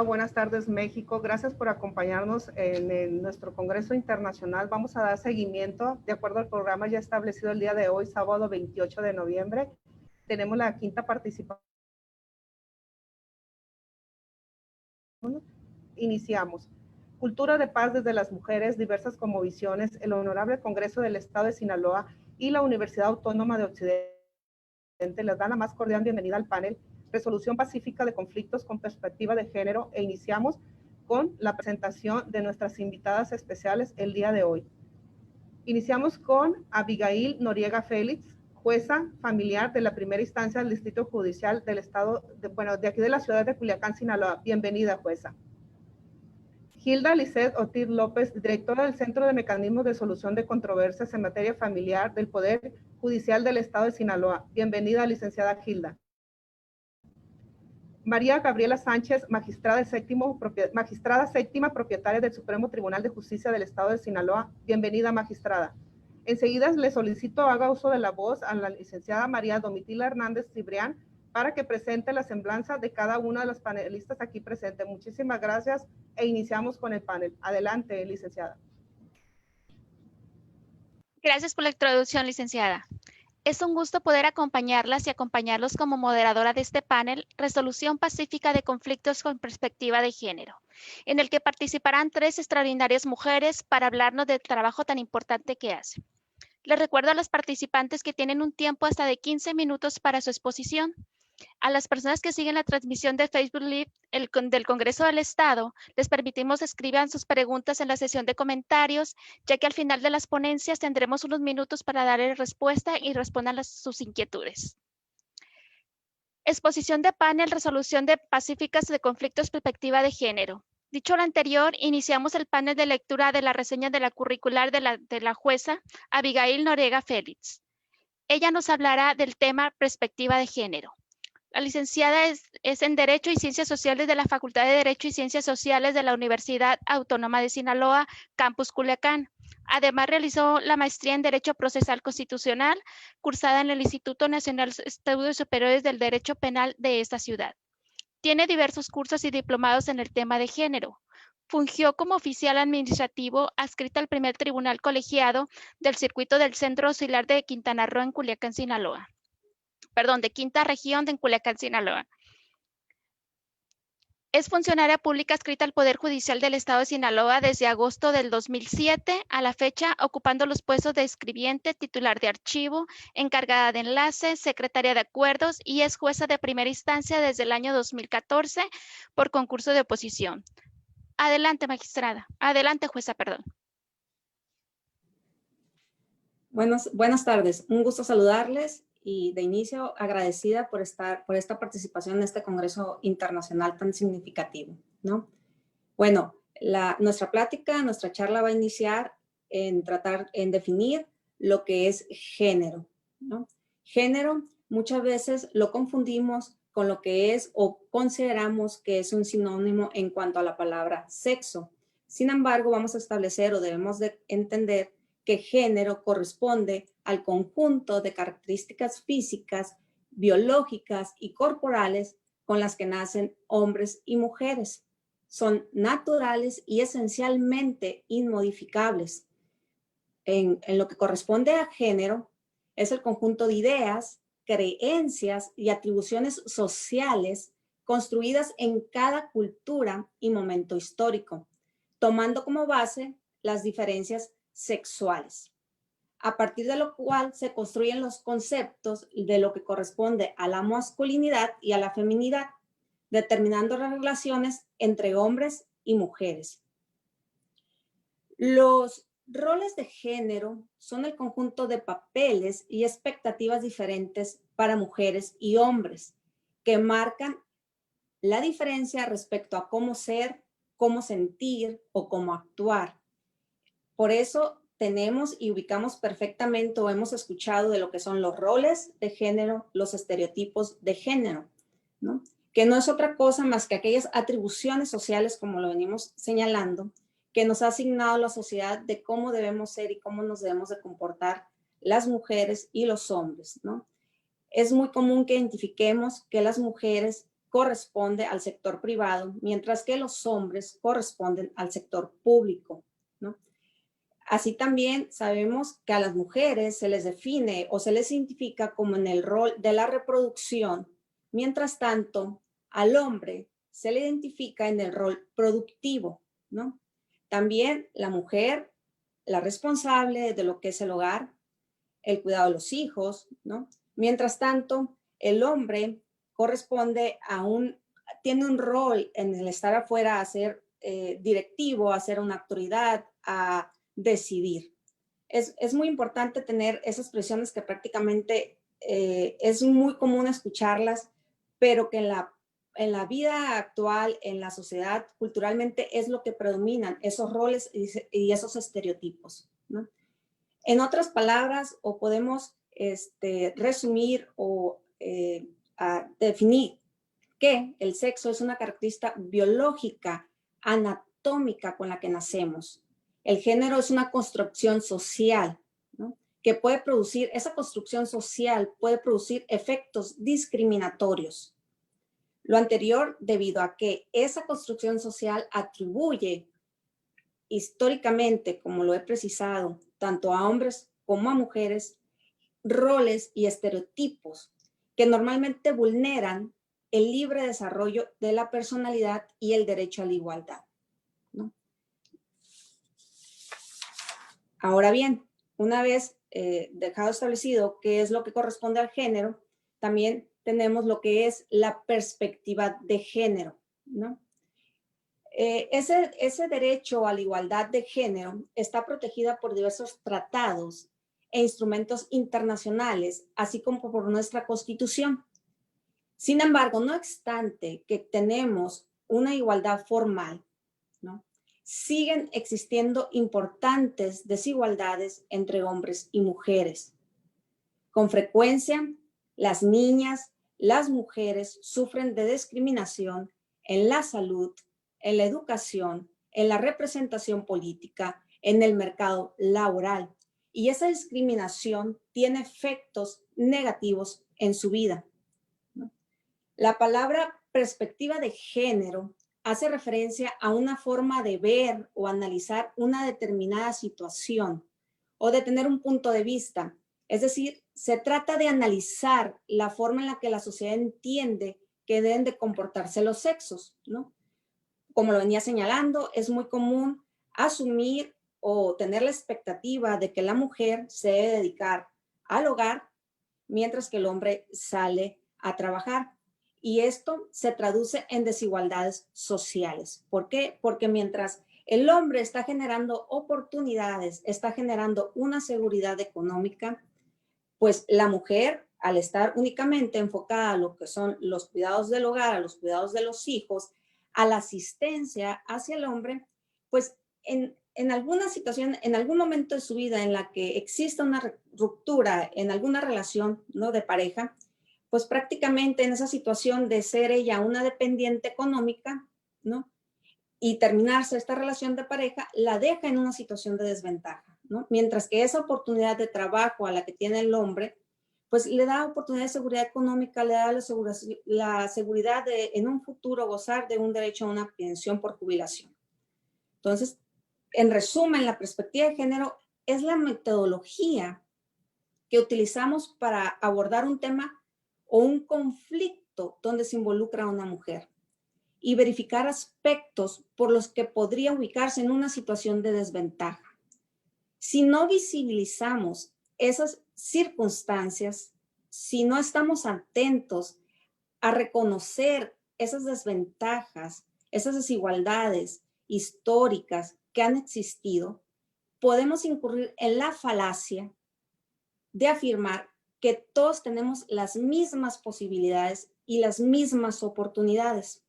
Buenas tardes, México. Gracias por acompañarnos en nuestro Congreso Internacional. Vamos a dar seguimiento de acuerdo al programa ya establecido el día de hoy, sábado 28 de noviembre. Tenemos la quinta participación. Iniciamos. Cultura de paz desde las mujeres, diversas cosmovisiones, el Honorable Congreso del Estado de Sinaloa y la Universidad Autónoma de Occidente les dan la más cordial bienvenida al panel Resolución Pacífica de Conflictos con Perspectiva de Género, e iniciamos con la presentación de nuestras invitadas especiales el día de hoy. Iniciamos con Abigail Noriega Félix, jueza familiar de la primera instancia del Distrito Judicial del Estado, de aquí de la ciudad de Culiacán, Sinaloa. Bienvenida, jueza. Hilda Lisset Ortiz López, directora del Centro de Mecanismos de Solución de Controversias en Materia Familiar del Poder Judicial del Estado de Sinaloa. Bienvenida, licenciada Hilda. María Gabriela Sánchez, magistrada séptima, propietaria del Supremo Tribunal de Justicia del Estado de Sinaloa. Bienvenida, magistrada. Enseguida le solicito haga uso de la voz a la licenciada María Domitila Hernández Cibrián para que presente la semblanza de cada una de las panelistas aquí presentes. Muchísimas gracias e iniciamos con el panel. Adelante, licenciada. Gracias por la introducción, licenciada. Es un gusto poder acompañarlas y acompañarlos como moderadora de este panel Resolución Pacífica de Conflictos con Perspectiva de Género, en el que participarán 3 extraordinarias mujeres para hablarnos del trabajo tan importante que hacen. Les recuerdo a los participantes que tienen un tiempo hasta de 15 minutos para su exposición. A las personas que siguen la transmisión de Facebook Live del Congreso del Estado, les permitimos escriban sus preguntas en la sesión de comentarios, ya que al final de las ponencias tendremos unos minutos para darle respuesta y respondan sus inquietudes. Exposición de panel, resolución de pacíficas de conflictos, perspectiva de género. Dicho lo anterior, iniciamos el panel de lectura de la reseña de la curricular de la jueza Abigail Noriega Félix. Ella nos hablará del tema perspectiva de género. La licenciada es en Derecho y Ciencias Sociales de la Facultad de Derecho y Ciencias Sociales de la Universidad Autónoma de Sinaloa, Campus Culiacán. Además, realizó la maestría en Derecho Procesal Constitucional, cursada en el Instituto Nacional de Estudios Superiores del Derecho Penal de esta ciudad. Tiene diversos cursos y diplomados en el tema de género. Fungió como oficial administrativo adscrita al primer tribunal colegiado del circuito del Centro Auxiliar de Quintana Roo en Culiacán, Sinaloa. De quinta región de Culiacán, Sinaloa. Es funcionaria pública adscrita al Poder Judicial del Estado de Sinaloa desde agosto del 2007 a la fecha, ocupando los puestos de escribiente, titular de archivo, encargada de enlace, secretaria de acuerdos y es jueza de primera instancia desde el año 2014 por concurso de oposición. Adelante, magistrada. Adelante, jueza, perdón. Buenas tardes. Un gusto saludarles. Y de inicio agradecida por esta participación en este Congreso Internacional tan significativo, ¿no? Bueno, nuestra charla va a iniciar en definir lo que es género, ¿no? Género muchas veces lo confundimos con lo que es o consideramos que es un sinónimo en cuanto a la palabra sexo. Sin embargo, vamos a establecer o debemos de entender que género corresponde al conjunto de características físicas, biológicas y corporales con las que nacen hombres y mujeres. Son naturales y esencialmente inmodificables. En lo que corresponde a género, es el conjunto de ideas, creencias y atribuciones sociales construidas en cada cultura y momento histórico, tomando como base las diferencias sexuales, a partir de lo cual se construyen los conceptos de lo que corresponde a la masculinidad y a la feminidad, determinando las relaciones entre hombres y mujeres. Los roles de género son el conjunto de papeles y expectativas diferentes para mujeres y hombres que marcan la diferencia respecto a cómo ser, cómo sentir o cómo actuar. Por eso tenemos y ubicamos perfectamente o hemos escuchado de lo que son los roles de género, los estereotipos de género, ¿no? Que no es otra cosa más que aquellas atribuciones sociales, como lo venimos señalando, que nos ha asignado la sociedad de cómo debemos ser y cómo nos debemos de comportar las mujeres y los hombres, ¿no? Es muy común que identifiquemos que las mujeres corresponde al sector privado, mientras que los hombres corresponden al sector público, ¿no? Así también sabemos que a las mujeres se les define o se les identifica como en el rol de la reproducción, mientras tanto al hombre se le identifica en el rol productivo, ¿no? También la mujer, la responsable de lo que es el hogar, el cuidado de los hijos, ¿no? Mientras tanto, el hombre corresponde tiene un rol en el estar afuera, a ser directivo, a ser una autoridad, a decidir. Es muy importante tener esas expresiones que prácticamente es muy común escucharlas, pero que en la vida actual, en la sociedad, culturalmente es lo que predominan, esos roles y esos estereotipos, ¿no? En otras palabras, o podemos resumir o definir que el sexo es una característica biológica, anatómica con la que nacemos. El género es una construcción social, ¿no? Que puede producir, esa construcción social puede producir efectos discriminatorios. Lo anterior debido a que esa construcción social atribuye históricamente, como lo he precisado, tanto a hombres como a mujeres, roles y estereotipos que normalmente vulneran el libre desarrollo de la personalidad y el derecho a la igualdad, ¿no? Ahora bien, una vez dejado establecido qué es lo que corresponde al género, también tenemos lo que es la perspectiva de género, ¿no? Ese derecho a la igualdad de género está protegida por diversos tratados e instrumentos internacionales, así como por nuestra Constitución. Sin embargo, no obstante que tenemos una igualdad formal, ¿no? Siguen existiendo importantes desigualdades entre hombres y mujeres. Con frecuencia, las niñas, las mujeres sufren de discriminación en la salud, en la educación, en la representación política, en el mercado laboral. Y esa discriminación tiene efectos negativos en su vida, ¿no? La palabra perspectiva de género hace referencia a una forma de ver o analizar una determinada situación o de tener un punto de vista. Es decir, se trata de analizar la forma en la que la sociedad entiende que deben de comportarse los sexos, ¿no? Como lo venía señalando, es muy común asumir o tener la expectativa de que la mujer se debe dedicar al hogar mientras que el hombre sale a trabajar. Y esto se traduce en desigualdades sociales. ¿Por qué? Porque mientras el hombre está generando oportunidades, está generando una seguridad económica, pues la mujer, al estar únicamente enfocada a lo que son los cuidados del hogar, a los cuidados de los hijos, a la asistencia hacia el hombre, pues en alguna situación, en algún momento de su vida en la que exista una ruptura en alguna relación, ¿no?, de pareja, pues prácticamente en esa situación de ser ella una dependiente económica, ¿no?, y terminarse esta relación de pareja, la deja en una situación de desventaja, ¿no? Mientras que esa oportunidad de trabajo a la que tiene el hombre, pues le da oportunidad de seguridad económica, le da la seguridad de en un futuro gozar de un derecho a una pensión por jubilación. Entonces, en resumen, la perspectiva de género es la metodología que utilizamos para abordar un tema o un conflicto donde se involucra a una mujer y verificar aspectos por los que podría ubicarse en una situación de desventaja. Si no visibilizamos esas circunstancias, si no estamos atentos a reconocer esas desventajas, esas desigualdades históricas que han existido, podemos incurrir en la falacia de afirmar que todos tenemos las mismas posibilidades y las mismas oportunidades,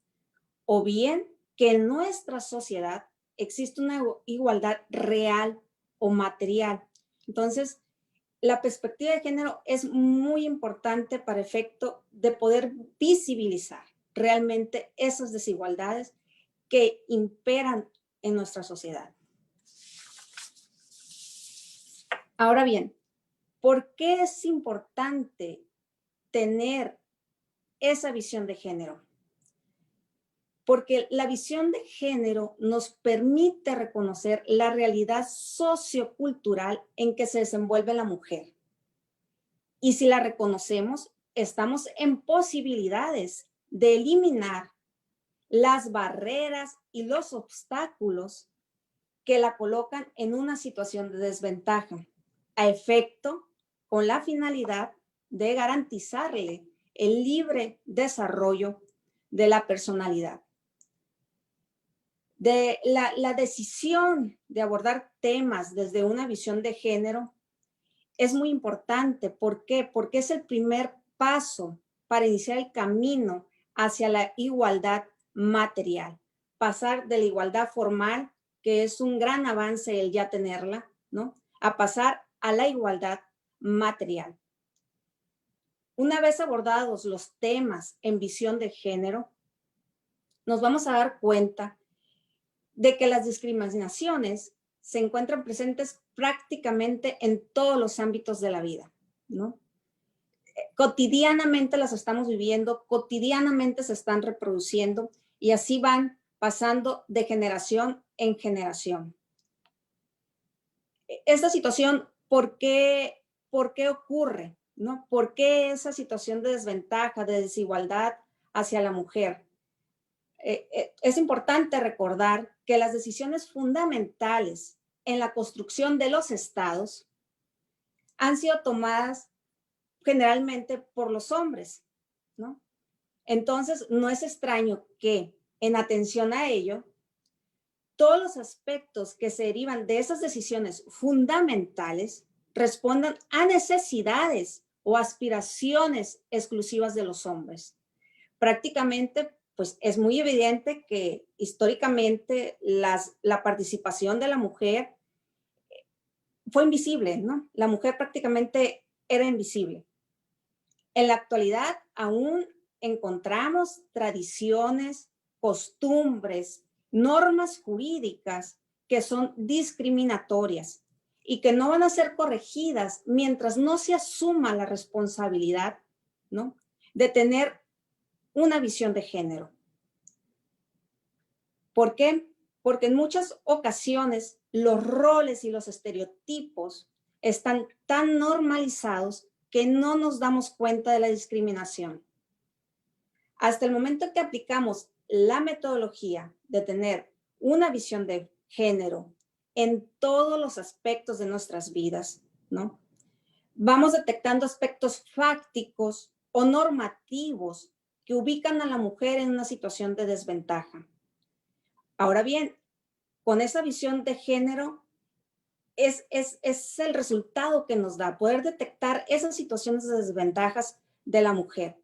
o bien que en nuestra sociedad existe una igualdad real o material. Entonces, la perspectiva de género es muy importante para efecto de poder visibilizar realmente esas desigualdades que imperan en nuestra sociedad. Ahora bien, ¿por qué es importante tener esa visión de género? porque la visión de género nos permite reconocer la realidad sociocultural en que se desenvuelve la mujer. Y si la reconocemos, estamos en posibilidades de eliminar las barreras y los obstáculos que la colocan en una situación de desventaja, a efecto con la finalidad de garantizarle el libre desarrollo de la personalidad. De la decisión de abordar temas desde una visión de género es muy importante. ¿Por qué? Porque es el primer paso para iniciar el camino hacia la igualdad material. Pasar de la igualdad formal, que es un gran avance el ya tenerla, ¿no?, a pasar a la igualdad material. Una vez abordados los temas en visión de género, nos vamos a dar cuenta de que las discriminaciones se encuentran presentes prácticamente en todos los ámbitos de la vida, ¿no? Cotidianamente las estamos viviendo, cotidianamente se están reproduciendo y así van pasando de generación en generación. Esta situación, ¿por qué ocurre, ¿no? ¿Por qué esa situación de desventaja, de desigualdad hacia la mujer? Es importante recordar que las decisiones fundamentales en la construcción de los estados han sido tomadas generalmente por los hombres, ¿no? Entonces, no es extraño que, en atención a ello, todos los aspectos que se derivan de esas decisiones fundamentales respondan a necesidades o aspiraciones exclusivas de los hombres. Prácticamente, pues es muy evidente que históricamente la participación de la mujer fue invisible, ¿no? La mujer prácticamente era invisible. En la actualidad aún encontramos tradiciones, costumbres, normas jurídicas que son discriminatorias y que no van a ser corregidas mientras no se asuma la responsabilidad, ¿no?, de tener una visión de género. ¿Por qué? Porque en muchas ocasiones los roles y los estereotipos están tan normalizados que no nos damos cuenta de la discriminación. Hasta el momento que aplicamos la metodología de tener una visión de género en todos los aspectos de nuestras vidas, ¿no?, vamos detectando aspectos fácticos o normativos que ubican a la mujer en una situación de desventaja. Ahora bien, con esa visión de género es el resultado que nos da poder detectar esas situaciones de desventajas de la mujer.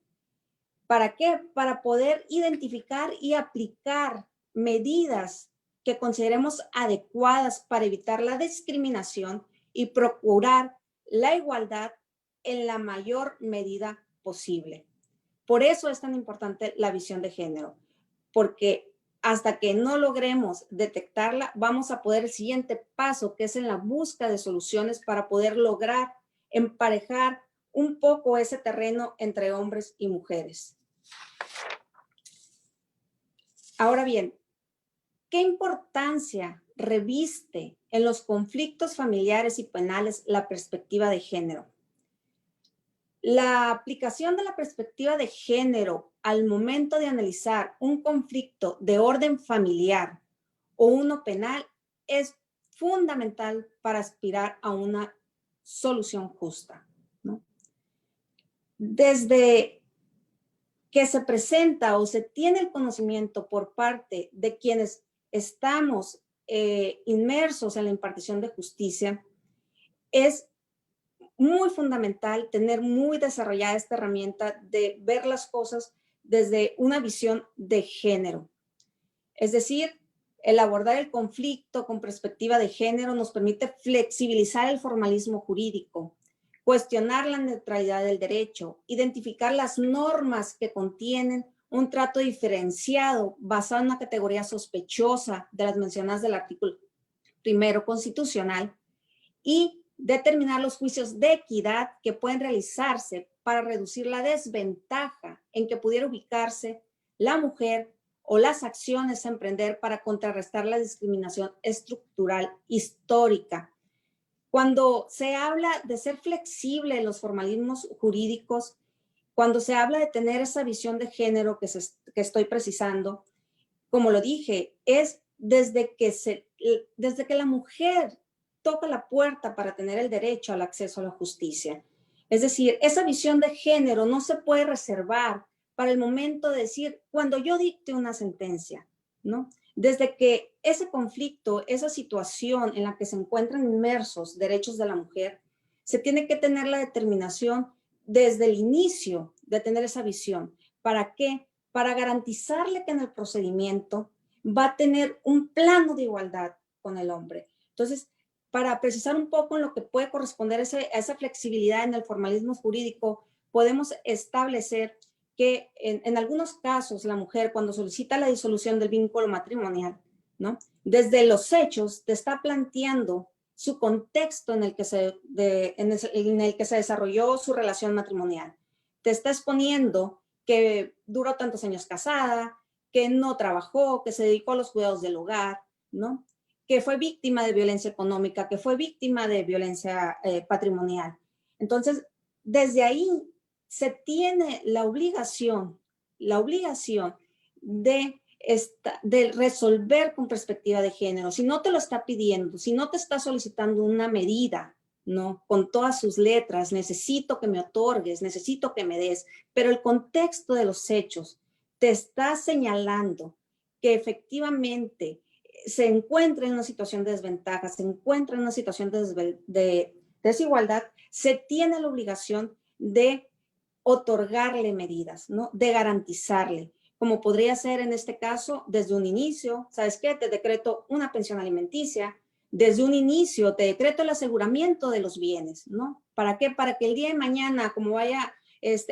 ¿Para qué? Para poder identificar y aplicar medidas que consideremos adecuadas para evitar la discriminación y procurar la igualdad en la mayor medida posible. Por eso es tan importante la visión de género, porque hasta que no logremos detectarla, vamos a poder el siguiente paso, que es en la búsqueda de soluciones para poder lograr emparejar un poco ese terreno entre hombres y mujeres. Ahora bien, ¿qué importancia reviste en los conflictos familiares y penales la perspectiva de género? La aplicación de la perspectiva de género al momento de analizar un conflicto de orden familiar o uno penal es fundamental para aspirar a una solución justa, ¿no? Desde que se presenta o se tiene el conocimiento por parte de quienes estamos inmersos en la impartición de justicia, es muy fundamental tener muy desarrollada esta herramienta de ver las cosas desde una visión de género. Es decir, el abordar el conflicto con perspectiva de género nos permite flexibilizar el formalismo jurídico, cuestionar la neutralidad del derecho, identificar las normas que contienen un trato diferenciado basado en una categoría sospechosa de las mencionadas del artículo 1 constitucional y determinar los juicios de equidad que pueden realizarse para reducir la desventaja en que pudiera ubicarse la mujer o las acciones a emprender para contrarrestar la discriminación estructural histórica. Cuando se habla de ser flexible en los formalismos jurídicos, cuando se habla de tener esa visión de género que estoy precisando, como lo dije, es desde que la mujer toca la puerta para tener el derecho al acceso a la justicia. Es decir, esa visión de género no se puede reservar para el momento de decir, cuando yo dicte una sentencia, ¿no? Desde que ese conflicto, esa situación en la que se encuentran inmersos derechos de la mujer, se tiene que tener la determinación desde el inicio de tener esa visión. ¿Para qué? Para garantizarle que en el procedimiento va a tener un plano de igualdad con el hombre. Entonces, para precisar un poco en lo que puede corresponder a esa flexibilidad en el formalismo jurídico, podemos establecer que en algunos casos la mujer, cuando solicita la disolución del vínculo matrimonial, ¿no? Desde los hechos te está planteando su contexto en el que se desarrolló su relación matrimonial. Te está exponiendo que duró tantos años casada, que no trabajó, que se dedicó a los cuidados del hogar, ¿no? Que fue víctima de violencia económica, que fue víctima de violencia patrimonial. Entonces, desde ahí se tiene la obligación de resolver con perspectiva de género. Si no te lo está pidiendo, si no te está solicitando una medida, ¿no? Con todas sus letras, necesito que me otorgues, necesito que me des, pero el contexto de los hechos te está señalando que efectivamente se encuentra en una situación de desventaja, se encuentra en una situación de desigualdad, se tiene la obligación de otorgarle medidas, ¿no? De garantizarle, como podría ser en este caso desde un inicio, ¿sabes qué? Te decreto una pensión alimenticia, desde un inicio te decreto el aseguramiento de los bienes, ¿no? ¿Para qué? Para que el día de mañana, como vaya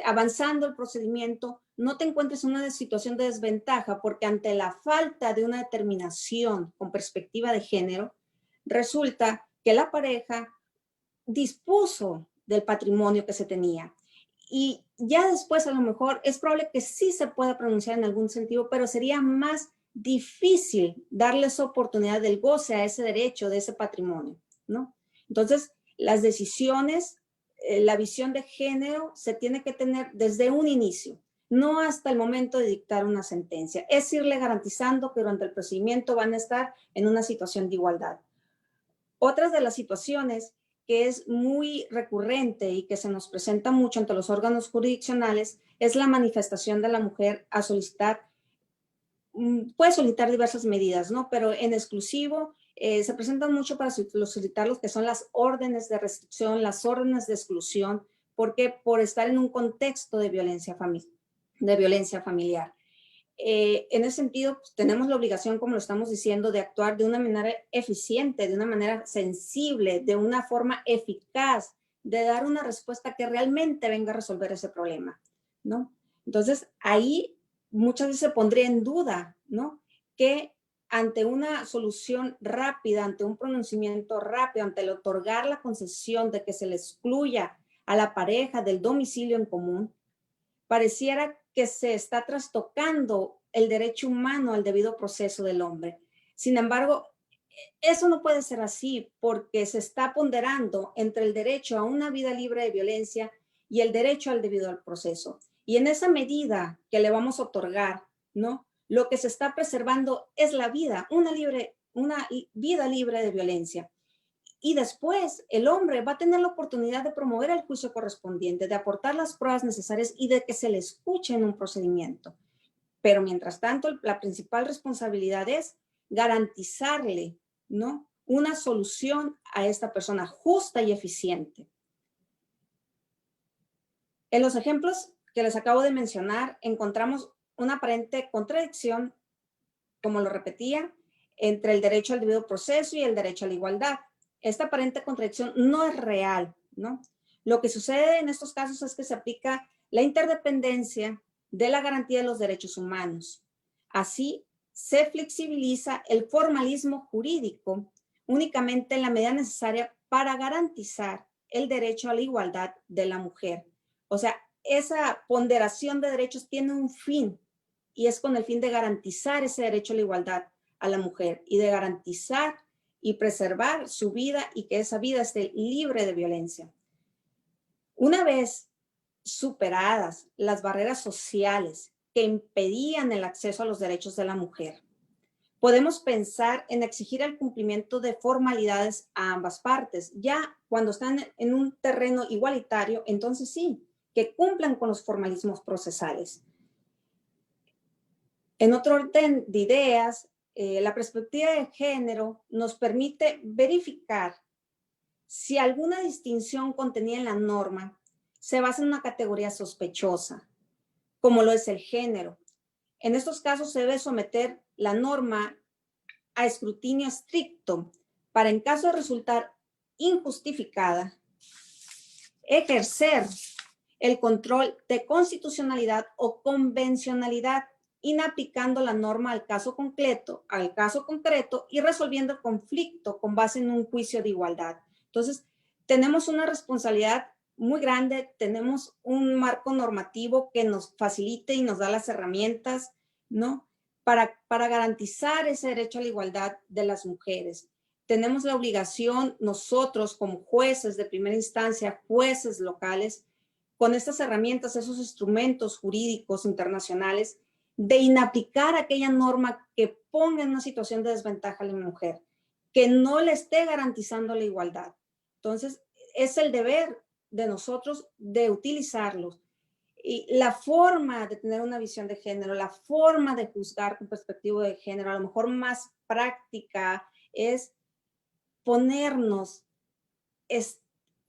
avanzando el procedimiento, no te encuentres en una situación de desventaja, porque ante la falta de una determinación con perspectiva de género, resulta que la pareja dispuso del patrimonio que se tenía. Y ya después a lo mejor es probable que sí se pueda pronunciar en algún sentido, pero sería más difícil darles oportunidad del goce a ese derecho, de ese patrimonio, ¿no? Entonces, las decisiones, la visión de género se tiene que tener desde un inicio, no hasta el momento de dictar una sentencia. Es irle garantizando que durante el procedimiento van a estar en una situación de igualdad. Otras de las situaciones que es muy recurrente y que se nos presenta mucho ante los órganos jurisdiccionales es la manifestación de la mujer a solicitar, puede solicitar diversas medidas, ¿no? Pero en exclusivo se presentan mucho para solicitar los que son las órdenes de restricción, las órdenes de exclusión, porque por estar en un contexto de violencia familiar. En ese sentido, pues, tenemos la obligación, como lo estamos diciendo, de actuar de una manera eficiente, de una manera sensible, de una forma eficaz, de dar una respuesta que realmente venga a resolver ese problema, ¿no? Entonces, ahí muchas veces se pondría en duda, ¿no? Que ante una solución rápida, ante un pronunciamiento rápido, ante el otorgar la concesión de que se le excluya a la pareja del domicilio en común, pareciera que se está trastocando el derecho humano al debido proceso del hombre. Sin embargo, eso no puede ser así porque se está ponderando entre el derecho a una vida libre de violencia y el derecho al debido proceso. Y en esa medida que le vamos a otorgar, ¿no? Lo que se está preservando es la vida, una vida libre de violencia. Y después el hombre va a tener la oportunidad de promover el juicio correspondiente, de aportar las pruebas necesarias y de que se le escuche en un procedimiento. Pero mientras tanto, la principal responsabilidad es garantizarle, ¿no? Una solución a esta persona justa y eficiente. En los ejemplos que les acabo de mencionar, encontramos una aparente contradicción, como lo repetía, entre el derecho al debido proceso y el derecho a la igualdad. Esta aparente contradicción no es real, ¿no? Lo que sucede en estos casos es que se aplica la interdependencia de la garantía de los derechos humanos. Así, se flexibiliza el formalismo jurídico únicamente en la medida necesaria para garantizar el derecho a la igualdad de la mujer. O sea, esa ponderación de derechos tiene un fin y es con el fin de garantizar ese derecho a la igualdad a la mujer y de garantizar y preservar su vida y que esa vida esté libre de violencia. Una vez superadas las barreras sociales que impedían el acceso a los derechos de la mujer, podemos pensar en exigir el cumplimiento de formalidades a ambas partes. Ya cuando están en un terreno igualitario, entonces sí, que cumplan con los formalismos procesales. En otro orden de ideas, la perspectiva de género nos permite verificar si alguna distinción contenida en la norma se basa en una categoría sospechosa, como lo es el género. En estos casos se debe someter la norma a escrutinio estricto para, en caso de resultar injustificada, ejercer el control de constitucionalidad o convencionalidad, inaplicando la norma al caso concreto y resolviendo el conflicto con base en un juicio de igualdad. Entonces, tenemos una responsabilidad muy grande, tenemos un marco normativo que nos facilite y nos da las herramientas, ¿no?, para garantizar ese derecho a la igualdad de las mujeres. Tenemos la obligación nosotros como jueces de primera instancia, jueces locales, con estas herramientas, esos instrumentos jurídicos internacionales, de inaplicar aquella norma que ponga en una situación de desventaja a la mujer, que no le esté garantizando la igualdad. Entonces, es el deber de nosotros de utilizarlos. Y la forma de tener una visión de género, la forma de juzgar con perspectiva de género, a lo mejor más práctica, es ponernos,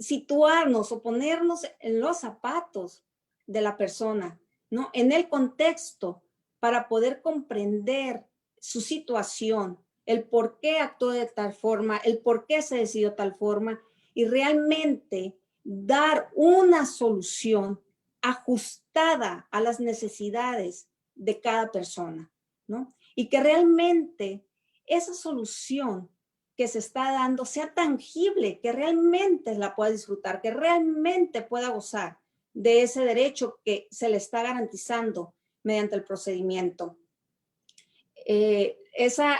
situarnos o ponernos en los zapatos de la persona, ¿no?, en el contexto, para poder comprender su situación, el por qué actuó de tal forma, el por qué se decidió tal forma, y realmente dar una solución ajustada a las necesidades de cada persona, ¿no? Y que realmente esa solución que se está dando sea tangible, que realmente la pueda disfrutar, que realmente pueda gozar de ese derecho que se le está garantizando mediante el procedimiento. Esa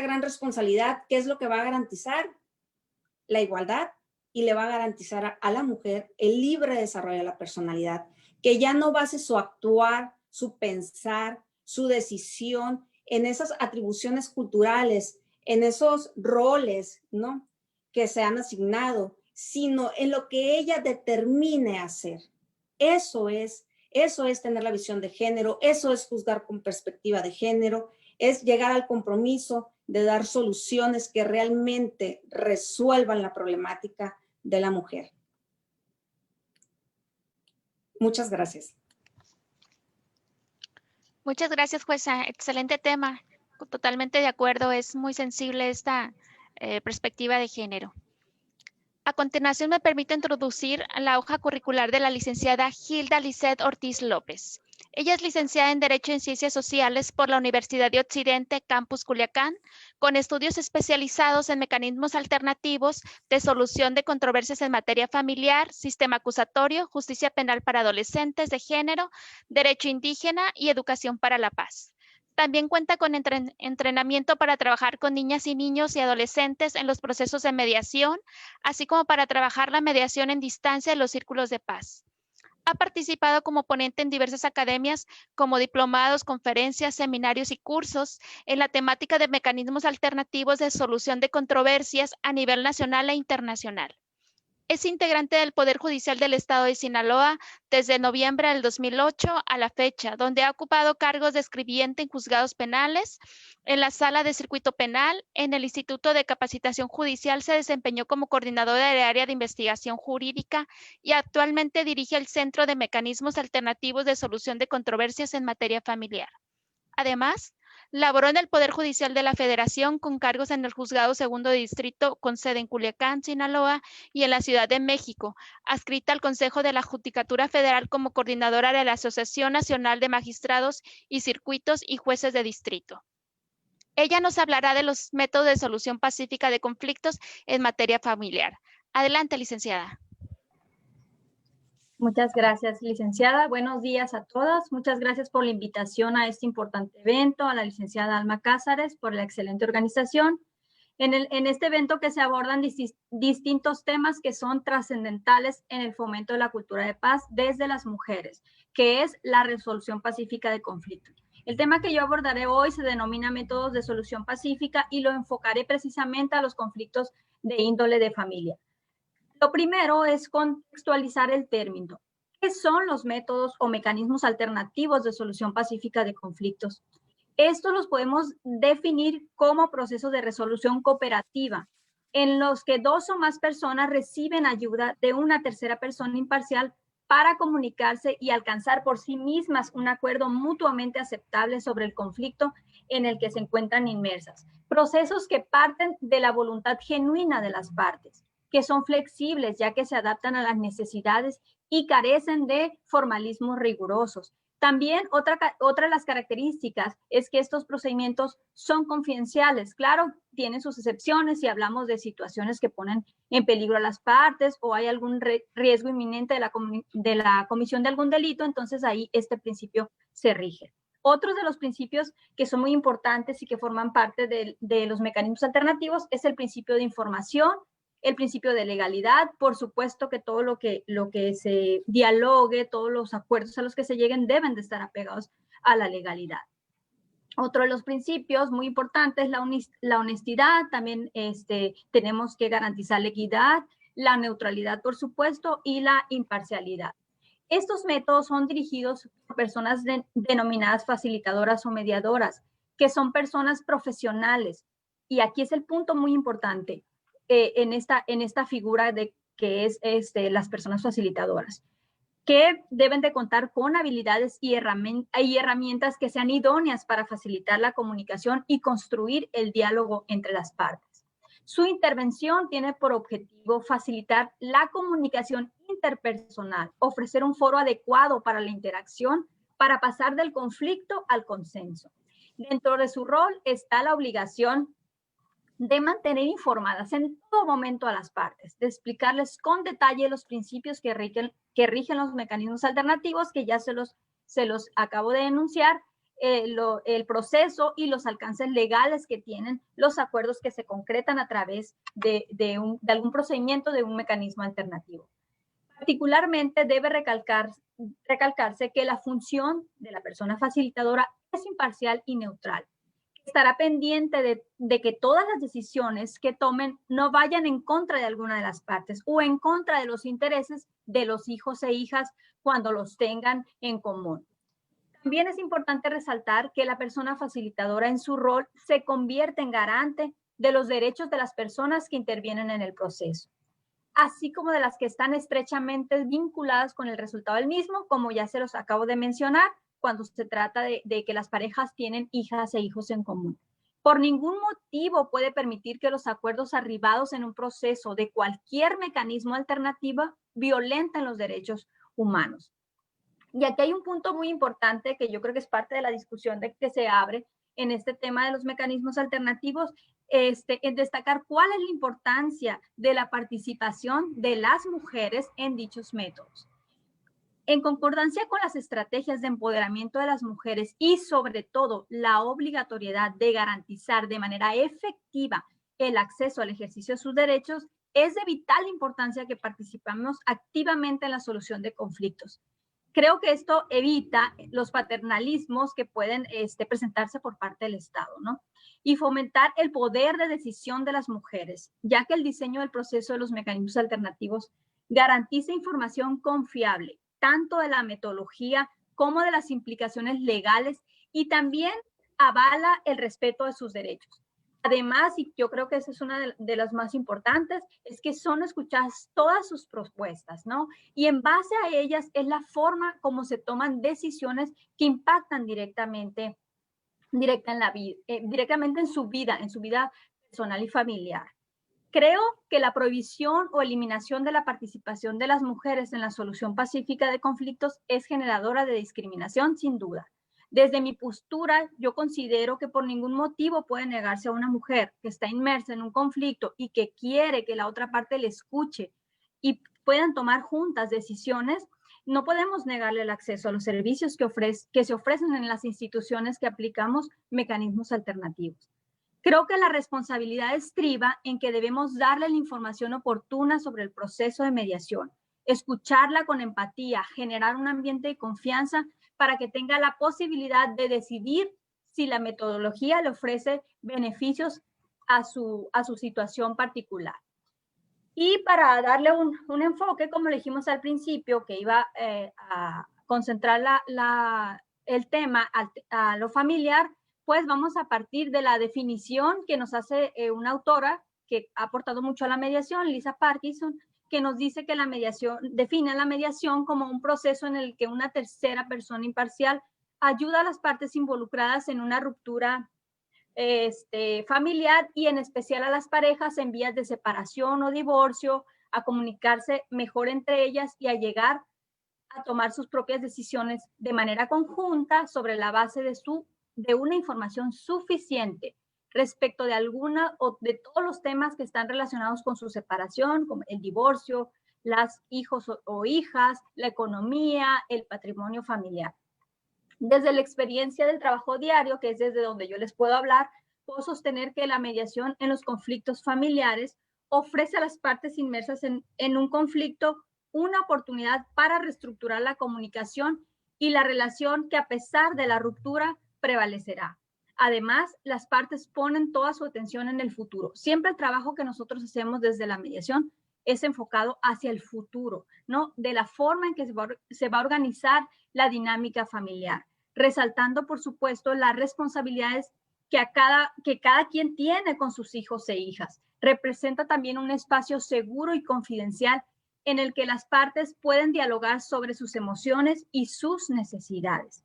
gran responsabilidad, ¿qué es lo que va a garantizar? La igualdad, y le va a garantizar a la mujer el libre desarrollo de la personalidad, que ya no base su actuar, su pensar, su decisión en esas atribuciones culturales, en esos roles, ¿no?, que se han asignado, sino en lo que ella determine hacer. Eso es tener la visión de género, eso es juzgar con perspectiva de género, es llegar al compromiso de dar soluciones que realmente resuelvan la problemática de la mujer. Muchas gracias. Muchas gracias, jueza. Excelente tema. Totalmente de acuerdo. Es muy sensible esta perspectiva de género. A continuación, me permito introducir la hoja curricular de la licenciada Hilda Lisset Ortiz López. Ella es licenciada en Derecho en Ciencias Sociales por la Universidad de Occidente, Campus Culiacán, con estudios especializados en mecanismos alternativos de solución de controversias en materia familiar, sistema acusatorio, justicia penal para adolescentes de género, derecho indígena y educación para la paz. También cuenta con entrenamiento para trabajar con niñas y niños y adolescentes en los procesos de mediación, así como para trabajar la mediación en distancia en los círculos de paz. Ha participado como ponente en diversas academias, como diplomados, conferencias, seminarios y cursos en la temática de mecanismos alternativos de solución de controversias a nivel nacional e internacional. Es integrante del Poder Judicial del Estado de Sinaloa desde noviembre del 2008 a la fecha, donde ha ocupado cargos de escribiente en juzgados penales, en la Sala de Circuito Penal, en el Instituto de Capacitación Judicial se desempeñó como coordinadora del área de investigación jurídica y actualmente dirige el Centro de Mecanismos Alternativos de Solución de Controversias en Materia Familiar. Además, laboró en el Poder Judicial de la Federación con cargos en el Juzgado Segundo de Distrito con sede en Culiacán, Sinaloa y en la Ciudad de México, adscrita al Consejo de la Judicatura Federal como coordinadora de la Asociación Nacional de Magistrados y Circuitos y Jueces de Distrito. Ella nos hablará de los métodos de solución pacífica de conflictos en materia familiar. Adelante, licenciada. Muchas gracias, licenciada. Buenos días a todas. Muchas gracias por la invitación a este importante evento, a la licenciada Alma Cázares por la excelente organización. En este evento que se abordan distintos temas que son trascendentales en el fomento de la cultura de paz desde las mujeres, que es la resolución pacífica de conflictos. El tema que yo abordaré hoy se denomina métodos de solución pacífica y lo enfocaré precisamente a los conflictos de índole de familia. Lo primero es contextualizar el término. ¿Qué son los métodos o mecanismos alternativos de solución pacífica de conflictos? Estos los podemos definir como procesos de resolución cooperativa, en los que dos o más personas reciben ayuda de una tercera persona imparcial para comunicarse y alcanzar por sí mismas un acuerdo mutuamente aceptable sobre el conflicto en el que se encuentran inmersas. Procesos que parten de la voluntad genuina de las partes, que son flexibles ya que se adaptan a las necesidades y carecen de formalismos rigurosos. También otra de las características es que estos procedimientos son confidenciales. Claro, tienen sus excepciones si hablamos de situaciones que ponen en peligro a las partes o hay algún riesgo inminente de la comisión de algún delito, entonces ahí este principio se rige. Otros de los principios que son muy importantes y que forman parte de los mecanismos alternativos es el principio de información, el principio de legalidad, por supuesto que todo lo que se dialogue, todos los acuerdos a los que se lleguen deben de estar apegados a la legalidad. Otro de los principios muy importantes es la honestidad, también tenemos que garantizar la equidad, la neutralidad, por supuesto, y la imparcialidad. Estos métodos son dirigidos por personas denominadas facilitadoras o mediadoras, que son personas profesionales. Y aquí es el punto muy importante. En esta figura de que es las personas facilitadoras, que deben de contar con habilidades y herramientas que sean idóneas para facilitar la comunicación y construir el diálogo entre las partes. Su intervención tiene por objetivo facilitar la comunicación interpersonal, ofrecer un foro adecuado para la interacción, para pasar del conflicto al consenso. Dentro de su rol está la obligación de mantener informadas en todo momento a las partes, de explicarles con detalle los principios que rigen los mecanismos alternativos, que ya se los acabo de enunciar, el proceso y los alcances legales que tienen los acuerdos que se concretan a través de algún procedimiento de un mecanismo alternativo. Particularmente debe recalcarse que la función de la persona facilitadora es imparcial y neutral. Estará pendiente de que todas las decisiones que tomen no vayan en contra de alguna de las partes o en contra de los intereses de los hijos e hijas cuando los tengan en común. También es importante resaltar que la persona facilitadora en su rol se convierte en garante de los derechos de las personas que intervienen en el proceso, así como de las que están estrechamente vinculadas con el resultado del mismo, como ya se los acabo de mencionar, cuando se trata de que las parejas tienen hijas e hijos en común. Por ningún motivo puede permitir que los acuerdos arribados en un proceso de cualquier mecanismo alternativo violenten los derechos humanos. Y aquí hay un punto muy importante que yo creo que es parte de la discusión que se abre en este tema de los mecanismos alternativos, en destacar cuál es la importancia de la participación de las mujeres en dichos métodos. En concordancia con las estrategias de empoderamiento de las mujeres y sobre todo la obligatoriedad de garantizar de manera efectiva el acceso al ejercicio de sus derechos, es de vital importancia que participemos activamente en la solución de conflictos. Creo que esto evita los paternalismos que pueden presentarse por parte del Estado, ¿no? Y fomentar el poder de decisión de las mujeres, ya que el diseño del proceso de los mecanismos alternativos garantiza información confiable, tanto de la metodología como de las implicaciones legales, y también avala el respeto de sus derechos. Además, y yo creo que esa es una de las más importantes, es que son escuchadas todas sus propuestas, ¿no? Y en base a ellas es la forma como se toman decisiones que impactan directamente en su vida personal y familiar. Creo que la prohibición o eliminación de la participación de las mujeres en la solución pacífica de conflictos es generadora de discriminación, sin duda. Desde mi postura, yo considero que por ningún motivo puede negarse a una mujer que está inmersa en un conflicto y que quiere que la otra parte le escuche y puedan tomar juntas decisiones, no podemos negarle el acceso a los servicios que se ofrecen en las instituciones que aplicamos mecanismos alternativos. Creo que la responsabilidad estriba en que debemos darle la información oportuna sobre el proceso de mediación, escucharla con empatía, generar un ambiente de confianza para que tenga la posibilidad de decidir si la metodología le ofrece beneficios a su situación particular. Y para darle un enfoque, como le dijimos al principio, que iba a concentrar el tema a lo familiar, pues vamos a partir de la definición que nos hace una autora que ha aportado mucho a la mediación, Lisa Parkinson, que nos dice que la mediación, define la mediación como un proceso en el que una tercera persona imparcial ayuda a las partes involucradas en una ruptura familiar y en especial a las parejas en vías de separación o divorcio, a comunicarse mejor entre ellas y a llegar a tomar sus propias decisiones de manera conjunta sobre la base de una información suficiente respecto de alguna o de todos los temas que están relacionados con su separación, como el divorcio, las hijos o hijas, la economía, el patrimonio familiar. Desde la experiencia del trabajo diario, que es desde donde yo les puedo hablar, puedo sostener que la mediación en los conflictos familiares ofrece a las partes inmersas en un conflicto una oportunidad para reestructurar la comunicación y la relación que a pesar de la ruptura prevalecerá. Además, las partes ponen toda su atención en el futuro. Siempre el trabajo que nosotros hacemos desde la mediación es enfocado hacia el futuro, ¿no? De la forma en que se va a organizar la dinámica familiar, resaltando, por supuesto, las responsabilidades que cada quien tiene con sus hijos e hijas. Representa también un espacio seguro y confidencial en el que las partes pueden dialogar sobre sus emociones y sus necesidades.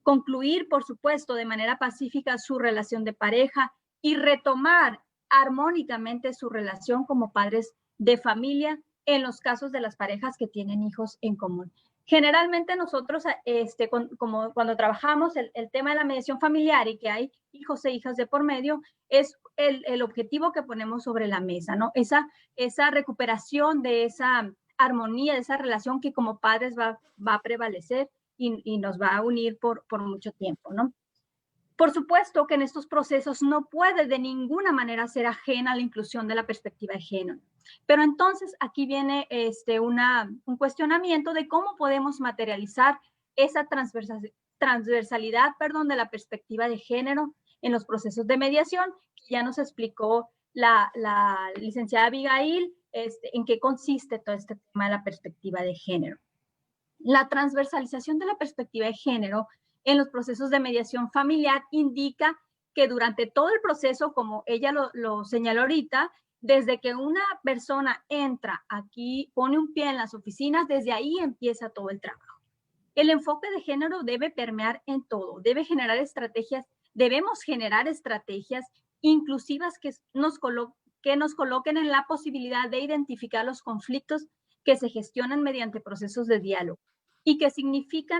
Concluir, por supuesto, de manera pacífica su relación de pareja y retomar armónicamente su relación como padres de familia en los casos de las parejas que tienen hijos en común. Generalmente nosotros, como cuando trabajamos el tema de la mediación familiar y que hay hijos e hijas de por medio, es el objetivo que ponemos sobre la mesa, ¿no? Esa recuperación de esa armonía, de esa relación que como padres va a prevalecer y nos va a unir por mucho tiempo, ¿no? Por supuesto que en estos procesos no puede de ninguna manera ser ajena a la inclusión de la perspectiva de género. Pero entonces aquí viene un cuestionamiento de cómo podemos materializar esa transversalidad de la perspectiva de género en los procesos de mediación, que ya nos explicó la licenciada Abigail en qué consiste todo este tema de la perspectiva de género. La transversalización de la perspectiva de género en los procesos de mediación familiar indica que durante todo el proceso, como ella lo señaló ahorita, desde que una persona entra aquí, pone un pie en las oficinas, desde ahí empieza todo el trabajo. El enfoque de género debe permear en todo, debemos generar estrategias inclusivas que nos coloquen en la posibilidad de identificar los conflictos que se gestionan mediante procesos de diálogo. ¿Y qué significa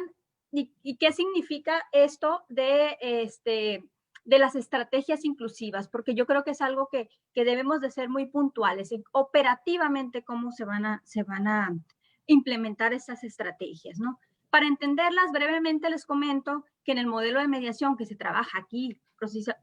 esto de las estrategias inclusivas? Porque yo creo que es algo que debemos de ser muy puntuales en operativamente cómo se van a implementar esas estrategias, ¿no? Para entenderlas brevemente les comento que en el modelo de mediación que se trabaja aquí,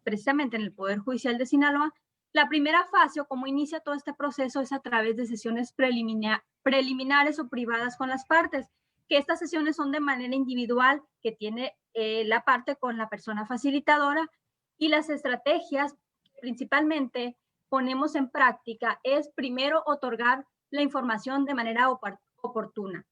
precisamente en el Poder Judicial de Sinaloa, la primera fase o cómo inicia todo este proceso es a través de sesiones preliminares o privadas con las partes, que estas sesiones son de manera individual, que tiene la parte con la persona facilitadora, y las estrategias principalmente ponemos en práctica es primero otorgar la información de manera oportuna.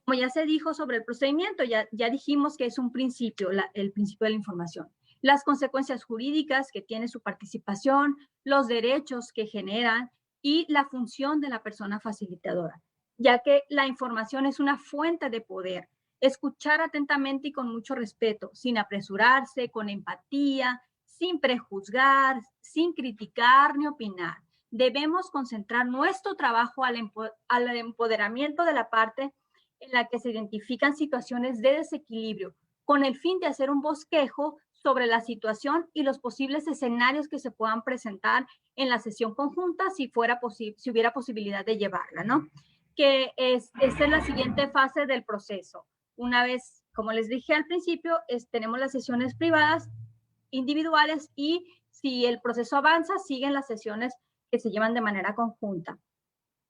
Como ya se dijo sobre el procedimiento, ya dijimos que es un principio, el principio de la información. Las consecuencias jurídicas que tiene su participación, los derechos que generan y la función de la persona facilitadora, ya que la información es una fuente de poder. Escuchar atentamente y con mucho respeto, sin apresurarse, con empatía, sin prejuzgar, sin criticar ni opinar. Debemos concentrar nuestro trabajo al empoderamiento de la parte en la que se identifican situaciones de desequilibrio, con el fin de hacer un bosquejo sobre la situación y los posibles escenarios que se puedan presentar en la sesión conjunta si hubiera posibilidad de llevarla, ¿no? que esta es la siguiente fase del proceso. Una vez, como les dije al principio, tenemos las sesiones privadas, individuales, y si el proceso avanza, siguen las sesiones que se llevan de manera conjunta.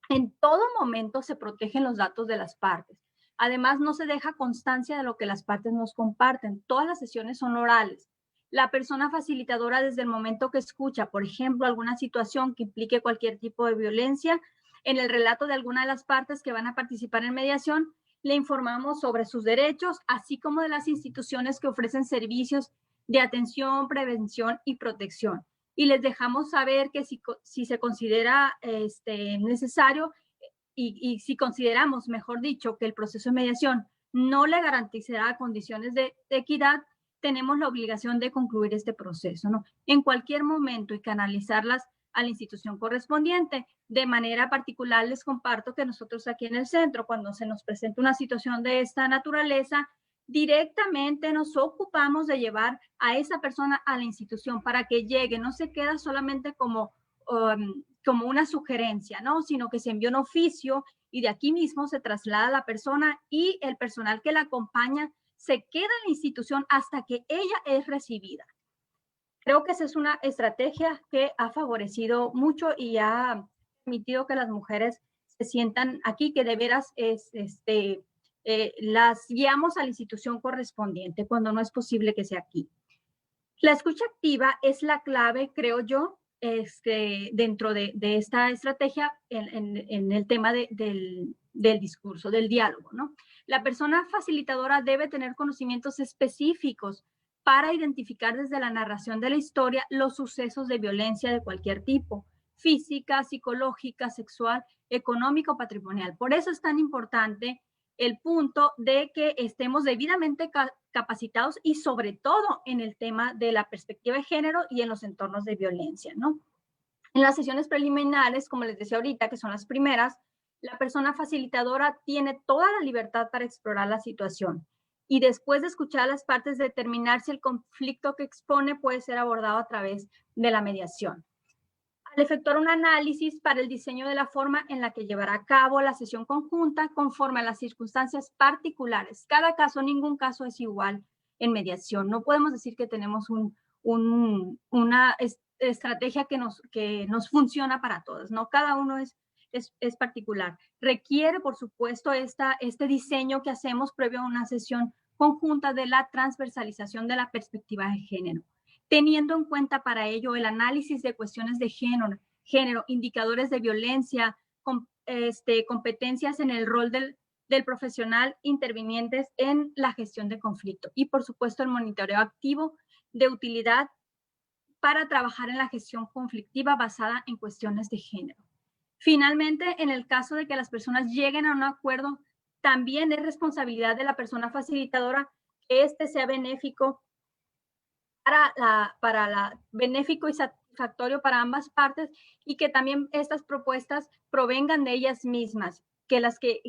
En todo momento se protegen los datos de las partes. Además, no se deja constancia de lo que las partes nos comparten. Todas las sesiones son orales. La persona facilitadora, desde el momento que escucha, por ejemplo, alguna situación que implique cualquier tipo de violencia, en el relato de alguna de las partes que van a participar en mediación, le informamos sobre sus derechos, así como de las instituciones que ofrecen servicios de atención, prevención y protección. Y les dejamos saber que si se considera necesario y si consideramos, mejor dicho, que el proceso de mediación no le garantizará condiciones de equidad, tenemos la obligación de concluir este proceso, ¿no? En cualquier momento y canalizarlas a la institución correspondiente. De manera particular, les comparto que nosotros aquí en el centro, cuando se nos presenta una situación de esta naturaleza, directamente nos ocupamos de llevar a esa persona a la institución para que llegue, no se queda solamente como una sugerencia, ¿no? Sino que se envía un oficio y de aquí mismo se traslada a la persona y el personal que la acompaña se queda en la institución hasta que ella es recibida. Creo que esa es una estrategia que ha favorecido mucho y ha permitido que las mujeres se sientan aquí, que de veras las guiamos a la institución correspondiente cuando no es posible que sea aquí. La escucha activa es la clave, creo yo, dentro de esta estrategia en el tema del discurso, del diálogo, ¿no? La persona facilitadora debe tener conocimientos específicos para identificar desde la narración de la historia los sucesos de violencia de cualquier tipo, física, psicológica, sexual, económico, patrimonial. Por eso es tan importante el punto de que estemos debidamente capacitados y sobre todo en el tema de la perspectiva de género y en los entornos de violencia, ¿no? En las sesiones preliminares, como les decía ahorita, que son las primeras, la persona facilitadora tiene toda la libertad para explorar la situación y después de escuchar a las partes determinar si el conflicto que expone puede ser abordado a través de la mediación. Al efectuar un análisis para el diseño de la forma en la que llevará a cabo la sesión conjunta conforme a las circunstancias particulares. Cada caso, ningún caso es igual en mediación. No podemos decir que tenemos una estrategia que nos funciona para todos, ¿no? Cada uno es particular. Requiere, por supuesto, este diseño que hacemos previo a una sesión conjunta de la transversalización de la perspectiva de género, teniendo en cuenta para ello el análisis de cuestiones de género, indicadores de violencia, competencias en el rol del profesional intervinientes en la gestión de conflicto y, por supuesto, el monitoreo activo de utilidad para trabajar en la gestión conflictiva basada en cuestiones de género. Finalmente, en el caso de que las personas lleguen a un acuerdo, también es responsabilidad de la persona facilitadora que sea benéfico benéfico y satisfactorio para ambas partes y que también estas propuestas provengan de ellas mismas, que las que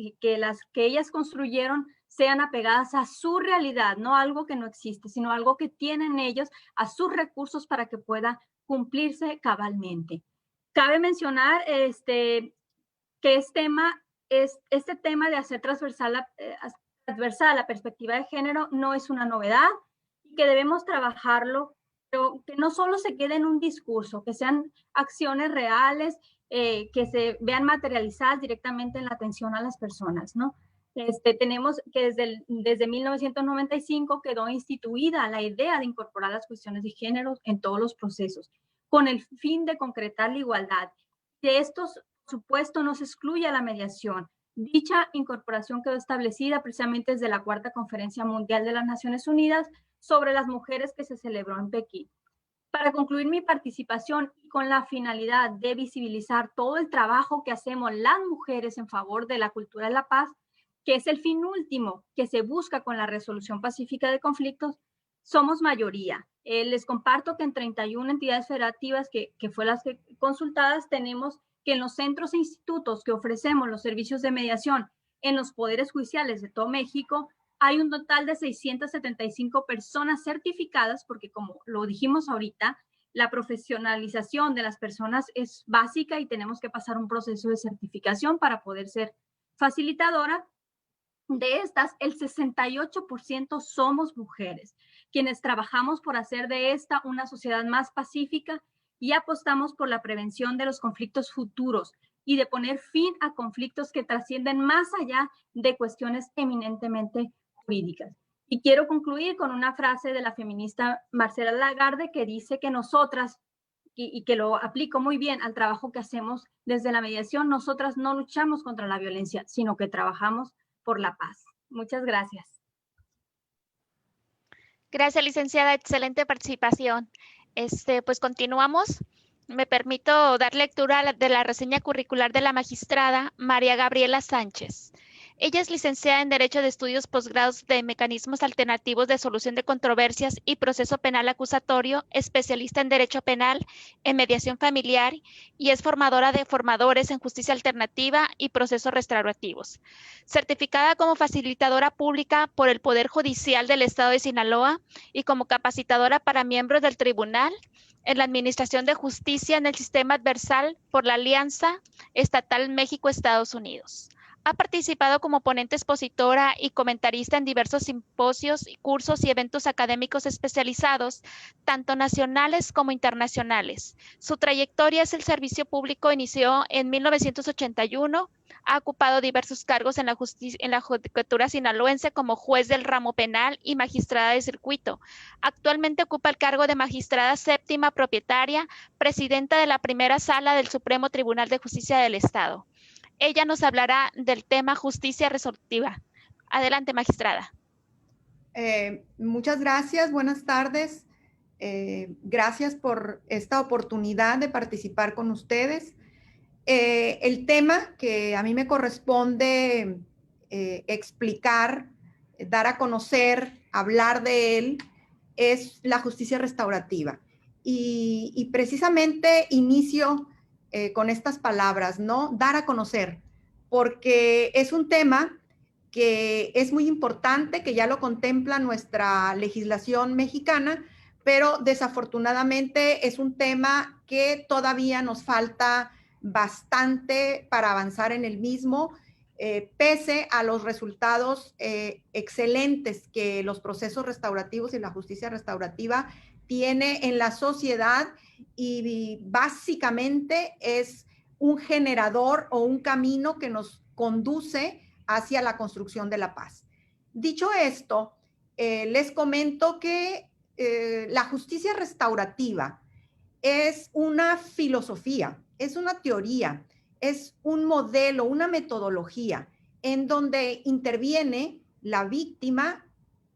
ellas construyeron sean apegadas a su realidad, no algo que no existe, sino algo que tienen ellos, a sus recursos para que pueda cumplirse cabalmente. Cabe mencionar que este tema de hacer transversal la perspectiva de género no es una novedad y que debemos trabajarlo, pero que no solo se quede en un discurso, que sean acciones reales, que se vean materializadas directamente en la atención a las personas, ¿no? Tenemos que desde 1995 quedó instituida la idea de incorporar las cuestiones de género en todos los procesos, con el fin de concretar la igualdad. De estos, por supuesto, no se excluye la mediación. Dicha incorporación quedó establecida precisamente desde la Cuarta Conferencia Mundial de las Naciones Unidas sobre las mujeres que se celebró en Pekín. Para concluir mi participación y con la finalidad de visibilizar todo el trabajo que hacemos las mujeres en favor de la cultura de la paz, que es el fin último que se busca con la resolución pacífica de conflictos, somos mayoría. Les comparto que en 31 entidades federativas que fue las que consultadas, tenemos que en los centros e institutos que ofrecemos los servicios de mediación en los poderes judiciales de todo México, hay un total de 675 personas certificadas, porque como lo dijimos ahorita, la profesionalización de las personas es básica y tenemos que pasar un proceso de certificación para poder ser facilitadora. De estas, el 68% somos mujeres, quienes trabajamos por hacer de esta una sociedad más pacífica y apostamos por la prevención de los conflictos futuros y de poner fin a conflictos que trascienden más allá de cuestiones eminentemente jurídicas. Y quiero concluir con una frase de la feminista Marcela Lagarde que dice que nosotras, y que lo aplico muy bien al trabajo que hacemos desde la mediación, nosotras no luchamos contra la violencia, sino que trabajamos por la paz. Muchas gracias. Gracias, licenciada. Excelente participación. Pues continuamos. Me permito dar lectura de la reseña curricular de la magistrada María Gabriela Sánchez. Ella es licenciada en Derecho de Estudios Posgrados de Mecanismos Alternativos de Solución de Controversias y Proceso Penal Acusatorio, especialista en Derecho Penal, en Mediación Familiar y es formadora de formadores en Justicia Alternativa y Procesos Restaurativos. Certificada como facilitadora pública por el Poder Judicial del Estado de Sinaloa y como capacitadora para miembros del Tribunal en la Administración de Justicia en el Sistema Adversal por la Alianza Estatal México-Estados Unidos. Ha participado como ponente expositora y comentarista en diversos simposios, cursos y eventos académicos especializados, tanto nacionales como internacionales. Su trayectoria es el servicio público, inició en 1981, ha ocupado diversos cargos en la Judicatura sinaloense como juez del ramo penal y magistrada de circuito. Actualmente ocupa el cargo de magistrada séptima propietaria, presidenta de la primera sala del Supremo Tribunal de Justicia del Estado. Ella nos hablará del tema justicia resolutiva. Adelante, magistrada. Muchas gracias, buenas tardes. Gracias por esta oportunidad de participar con ustedes. El tema que a mí me corresponde explicar, dar a conocer, hablar de él, es la justicia restaurativa. Y precisamente inicio con estas palabras, ¿no? Dar a conocer, porque es un tema que es muy importante, que ya lo contempla nuestra legislación mexicana, pero desafortunadamente es un tema que todavía nos falta bastante para avanzar en el mismo, pese a los resultados excelentes que los procesos restaurativos y la justicia restaurativa tiene en la sociedad, y básicamente es un generador o un camino que nos conduce hacia la construcción de la paz. Dicho esto, les comento que la justicia restaurativa es una filosofía, es una teoría, es un modelo, una metodología en donde interviene la víctima,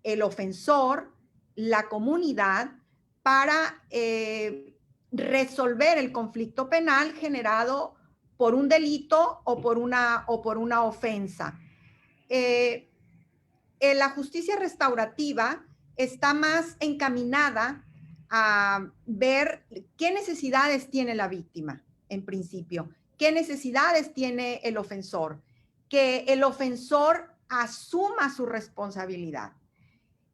el ofensor, la comunidad para resolver el conflicto penal generado por un delito o por una ofensa. La justicia restaurativa está más encaminada a ver qué necesidades tiene la víctima, en principio, qué necesidades tiene el ofensor, que el ofensor asuma su responsabilidad.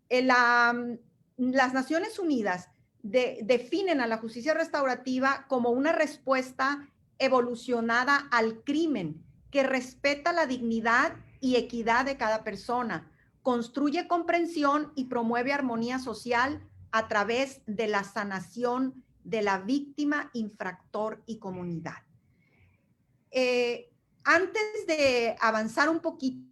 Las Naciones Unidas definen a la justicia restaurativa como una respuesta evolucionada al crimen que respeta la dignidad y equidad de cada persona, construye comprensión y promueve armonía social a través de la sanación de la víctima, infractor y comunidad. Antes de avanzar un poquito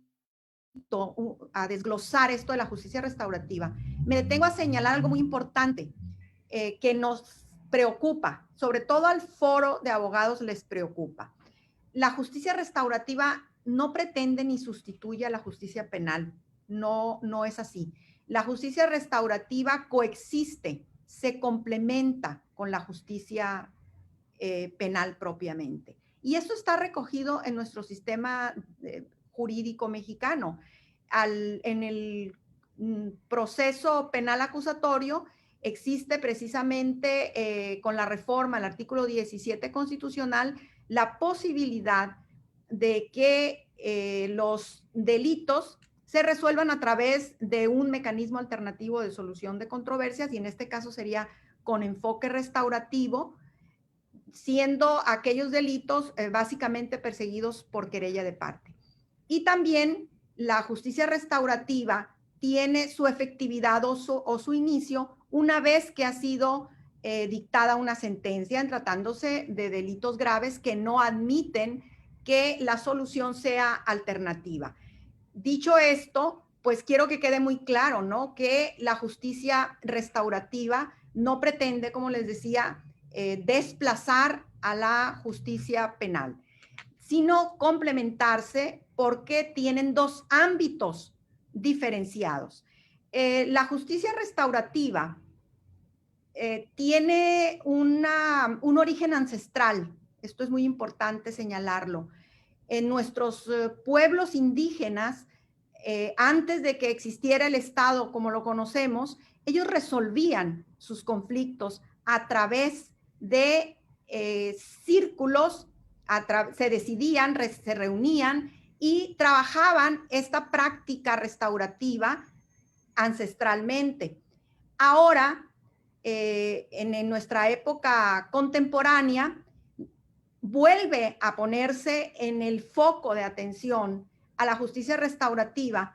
a desglosar esto de la justicia restaurativa, me detengo a señalar algo muy importante que nos preocupa, sobre todo al foro de abogados les preocupa. La justicia restaurativa no pretende ni sustituye a la justicia penal, no es así. La justicia restaurativa coexiste, se complementa con la justicia penal propiamente. Y esto está recogido en nuestro sistema jurídico mexicano. En el proceso penal acusatorio existe precisamente con la reforma al artículo 17 constitucional la posibilidad de que los delitos se resuelvan a través de un mecanismo alternativo de solución de controversias, y en este caso sería con enfoque restaurativo, siendo aquellos delitos básicamente perseguidos por querella de parte. Y también la justicia restaurativa tiene su efectividad o su inicio una vez que ha sido dictada una sentencia en tratándose de delitos graves que no admiten que la solución sea alternativa. Dicho esto, pues quiero que quede muy claro, ¿no? Que la justicia restaurativa no pretende, como les decía, desplazar a la justicia penal, sino complementarse porque tienen dos ámbitos diferenciados. La justicia restaurativa tiene un origen ancestral. Esto es muy importante señalarlo. En nuestros pueblos indígenas, antes de que existiera el Estado como lo conocemos, ellos resolvían sus conflictos a través de círculos, se decidían, se reunían y trabajaban esta práctica restaurativa ancestralmente. Ahora, en nuestra época contemporánea, vuelve a ponerse en el foco de atención a la justicia restaurativa.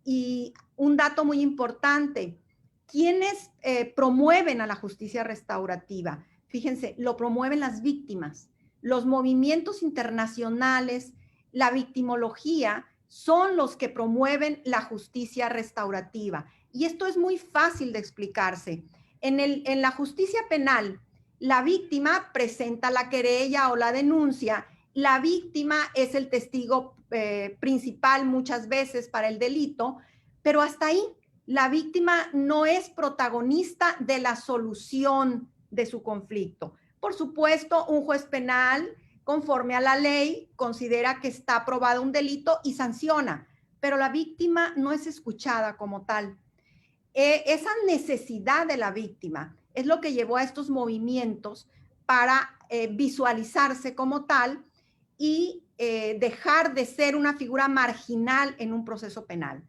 Y un dato muy importante, ¿quiénes promueven a la justicia restaurativa? Fíjense, lo promueven las víctimas. Los movimientos internacionales, la victimología, son los que promueven la justicia restaurativa. Y esto es muy fácil de explicarse. En la justicia penal, la víctima presenta la querella o la denuncia. La víctima es el testigo principal muchas veces para el delito, pero hasta ahí la víctima no es protagonista de la solución de su conflicto. Por supuesto, un juez penal, conforme a la ley, considera que está probado un delito y sanciona, pero la víctima no es escuchada como tal. Esa necesidad de la víctima es lo que llevó a estos movimientos para visualizarse como tal y dejar de ser una figura marginal en un proceso penal.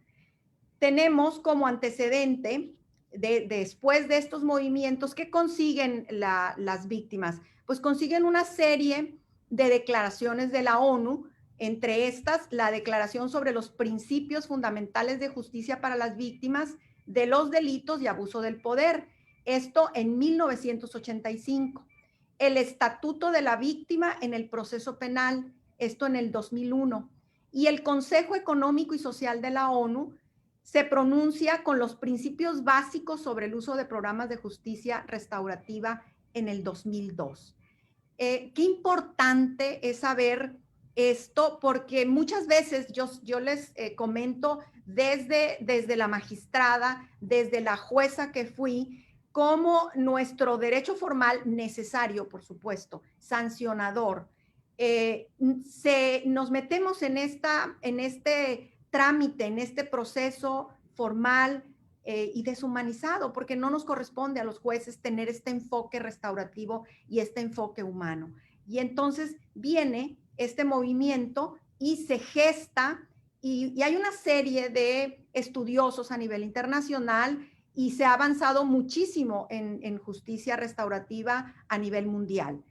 Tenemos como antecedente, después de estos movimientos, ¿qué consiguen las víctimas? Pues consiguen una serie de declaraciones de la ONU, entre estas la Declaración sobre los Principios Fundamentales de Justicia para las Víctimas de los Delitos y Abuso del Poder. Esto en 1985. El Estatuto de la Víctima en el Proceso Penal, esto en el 2001. Y el Consejo Económico y Social de la ONU se pronuncia con los principios básicos sobre el uso de programas de justicia restaurativa en el 2002. Qué importante es saber esto, porque muchas veces yo les comento desde la magistrada, desde la jueza que fui, cómo nuestro derecho formal necesario, por supuesto, sancionador, nos metemos en este trámite, en este proceso formal y deshumanizado, porque no nos corresponde a los jueces tener este enfoque restaurativo y este enfoque humano. Y entonces viene este movimiento y se gesta, y hay una serie de estudiosos a nivel internacional y se ha avanzado muchísimo en justicia restaurativa a nivel mundial.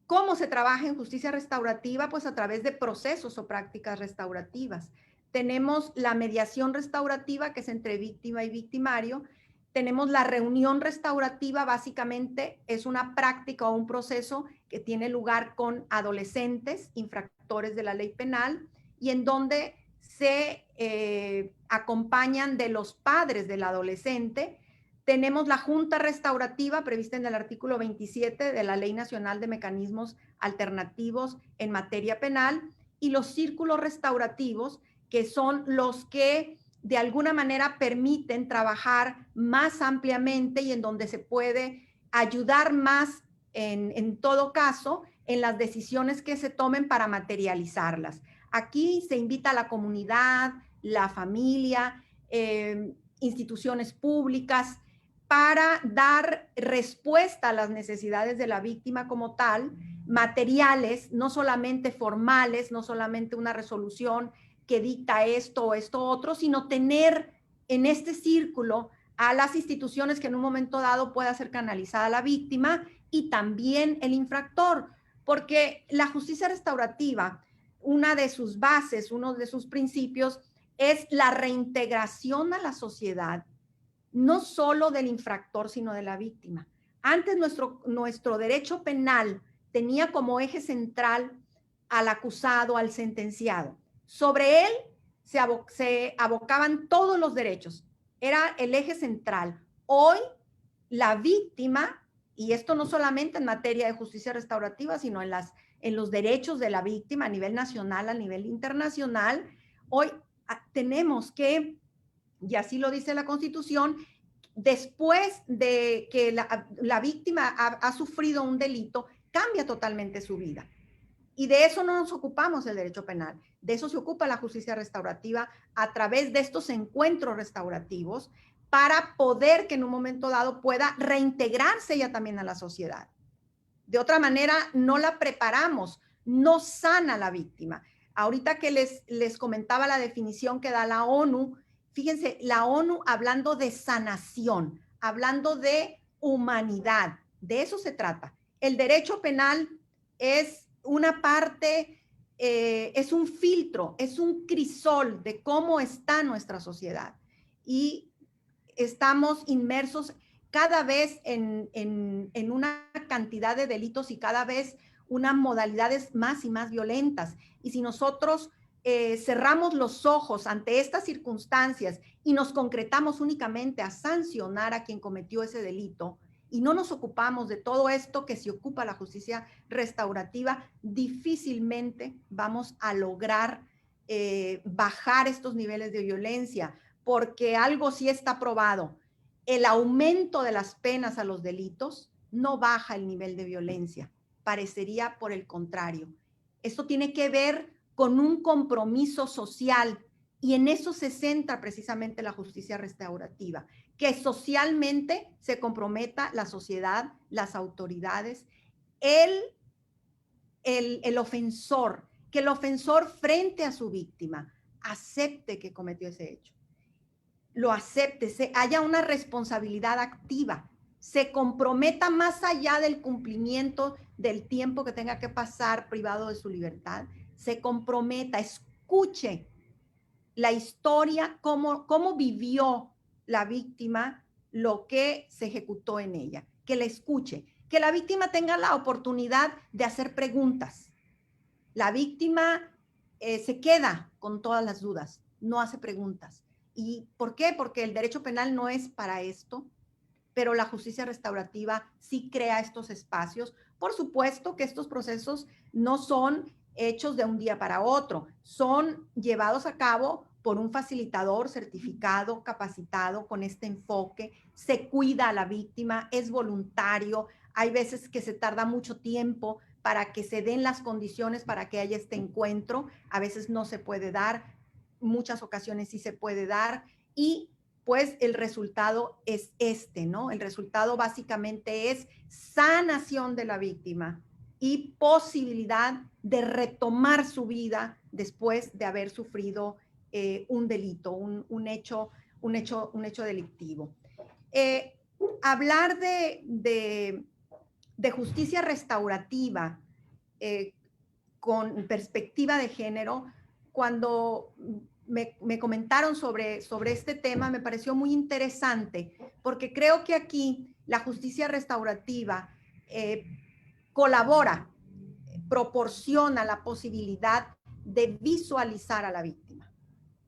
¿Cómo se trabaja en justicia restaurativa? Pues a través de procesos o prácticas restaurativas. Tenemos la mediación restaurativa, que es entre víctima y victimario. Tenemos la reunión restaurativa, básicamente es una práctica o un proceso que tiene lugar con adolescentes, infractores de la ley penal, y en donde se acompañan de los padres del adolescente. Tenemos la Junta Restaurativa prevista en el artículo 27 de la Ley Nacional de Mecanismos Alternativos en Materia Penal, y los círculos restaurativos, que son los que de alguna manera permiten trabajar más ampliamente y en donde se puede ayudar más en todo caso en las decisiones que se tomen para materializarlas. Aquí se invita a la comunidad, la familia, instituciones públicas, para dar respuesta a las necesidades de la víctima como tal, materiales, no solamente formales, no solamente una resolución que dicta esto o esto otro, sino tener en este círculo a las instituciones que en un momento dado pueda ser canalizada la víctima y también el infractor, porque la justicia restaurativa, una de sus bases, uno de sus principios es la reintegración a la sociedad, no solo del infractor, sino de la víctima. Antes nuestro derecho penal tenía como eje central al acusado, al sentenciado. Sobre él se abocaban todos los derechos. Era el eje central. Hoy, la víctima, y esto no solamente en materia de justicia restaurativa, sino en los derechos de la víctima a nivel nacional, a nivel internacional, hoy tenemos que, y así lo dice la Constitución, después de que la víctima ha sufrido un delito, cambia totalmente su vida. Y de eso no nos ocupamos el derecho penal, de eso se ocupa la justicia restaurativa a través de estos encuentros restaurativos para poder que en un momento dado pueda reintegrarse ella también a la sociedad. De otra manera, no la preparamos, no sana la víctima. Ahorita que les comentaba la definición que da la ONU, fíjense, la ONU hablando de sanación, hablando de humanidad, de eso se trata. El derecho penal es una parte, es un filtro, es un crisol de cómo está nuestra sociedad. Y estamos inmersos cada vez en una cantidad de delitos y cada vez unas modalidades más y más violentas. Y si nosotros cerramos los ojos ante estas circunstancias y nos concretamos únicamente a sancionar a quien cometió ese delito y no nos ocupamos de todo esto que se ocupa la justicia restaurativa, difícilmente vamos a lograr bajar estos niveles de violencia, porque algo sí está probado. El aumento de las penas a los delitos no baja el nivel de violencia, parecería por el contrario. Esto tiene que ver con un compromiso social y en eso se centra precisamente la justicia restaurativa, que socialmente se comprometa la sociedad, las autoridades, el ofensor, que el ofensor frente a su víctima acepte que cometió ese hecho, lo acepte, haya una responsabilidad activa, se comprometa más allá del cumplimiento del tiempo que tenga que pasar privado de su libertad, se comprometa, escuche la historia, cómo vivió la víctima lo que se ejecutó en ella, que la escuche, que la víctima tenga la oportunidad de hacer preguntas. La víctima se queda con todas las dudas, no hace preguntas. ¿Y por qué? Porque el derecho penal no es para esto, pero la justicia restaurativa sí crea estos espacios. Por supuesto que estos procesos no son hechos de un día para otro, son llevados a cabo por un facilitador certificado, capacitado con este enfoque, se cuida a la víctima, es voluntario, hay veces que se tarda mucho tiempo para que se den las condiciones para que haya este encuentro, a veces no se puede dar, muchas ocasiones sí se puede dar y pues el resultado es ¿no? El resultado básicamente es sanación de la víctima y posibilidad de retomar su vida después de haber sufrido un delito, un hecho delictivo. Hablar de justicia restaurativa con perspectiva de género, cuando me comentaron sobre este tema, me pareció muy interesante, porque creo que aquí la justicia restaurativa colabora, proporciona la posibilidad de visualizar a la víctima,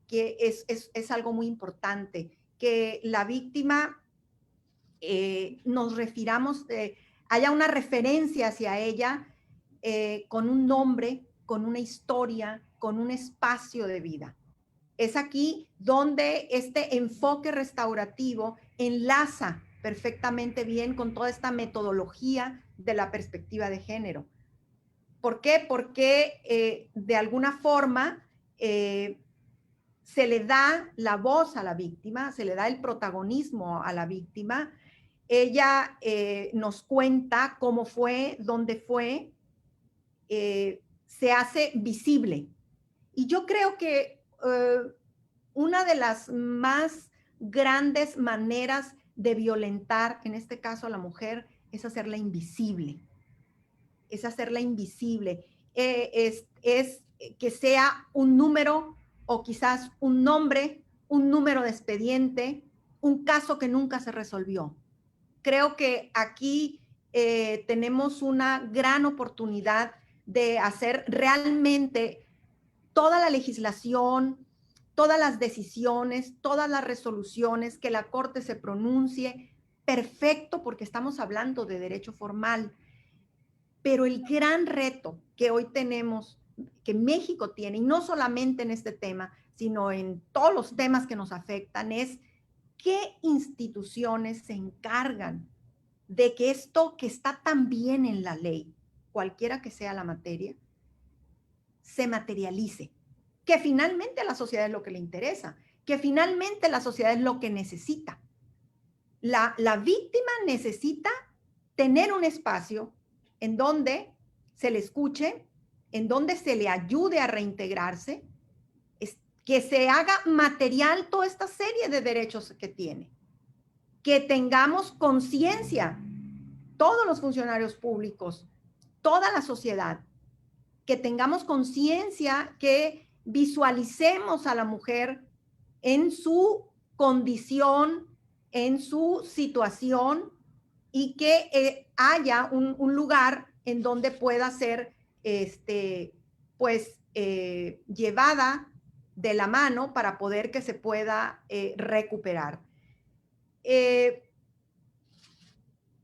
que es algo muy importante, que la víctima nos refiramos, haya una referencia hacia ella con un nombre, con una historia, con un espacio de vida. Es aquí donde este enfoque restaurativo enlaza perfectamente bien con toda esta metodología de la perspectiva de género. ¿Por qué? Porque de alguna forma se le da la voz a la víctima, se le da el protagonismo a la víctima. Ella nos cuenta cómo fue, dónde fue, se hace visible. Y yo creo que una de las más grandes maneras de violentar, en este caso a la mujer, es hacerla invisible. Es hacerla invisible. Es que sea un número o quizás un nombre, un número de expediente, un caso que nunca se resolvió. Creo que aquí tenemos una gran oportunidad de hacer realmente toda la legislación, todas las decisiones, todas las resoluciones, que la Corte se pronuncie, perfecto, porque estamos hablando de derecho formal. Pero el gran reto que hoy tenemos, que México tiene, y no solamente en este tema, sino en todos los temas que nos afectan, es qué instituciones se encargan de que esto que está tan bien en la ley, cualquiera que sea la materia, se materialice. Que finalmente a la sociedad es lo que le interesa, que finalmente la sociedad es lo que necesita. La víctima necesita tener un espacio en donde se le escuche, en donde se le ayude a reintegrarse, que se haga material toda esta serie de derechos que tiene, que tengamos conciencia, todos los funcionarios públicos, toda la sociedad, que tengamos conciencia, que visualicemos a la mujer en su condición, en su situación, y que haya un lugar en donde pueda ser llevada de la mano para poder que se pueda recuperar.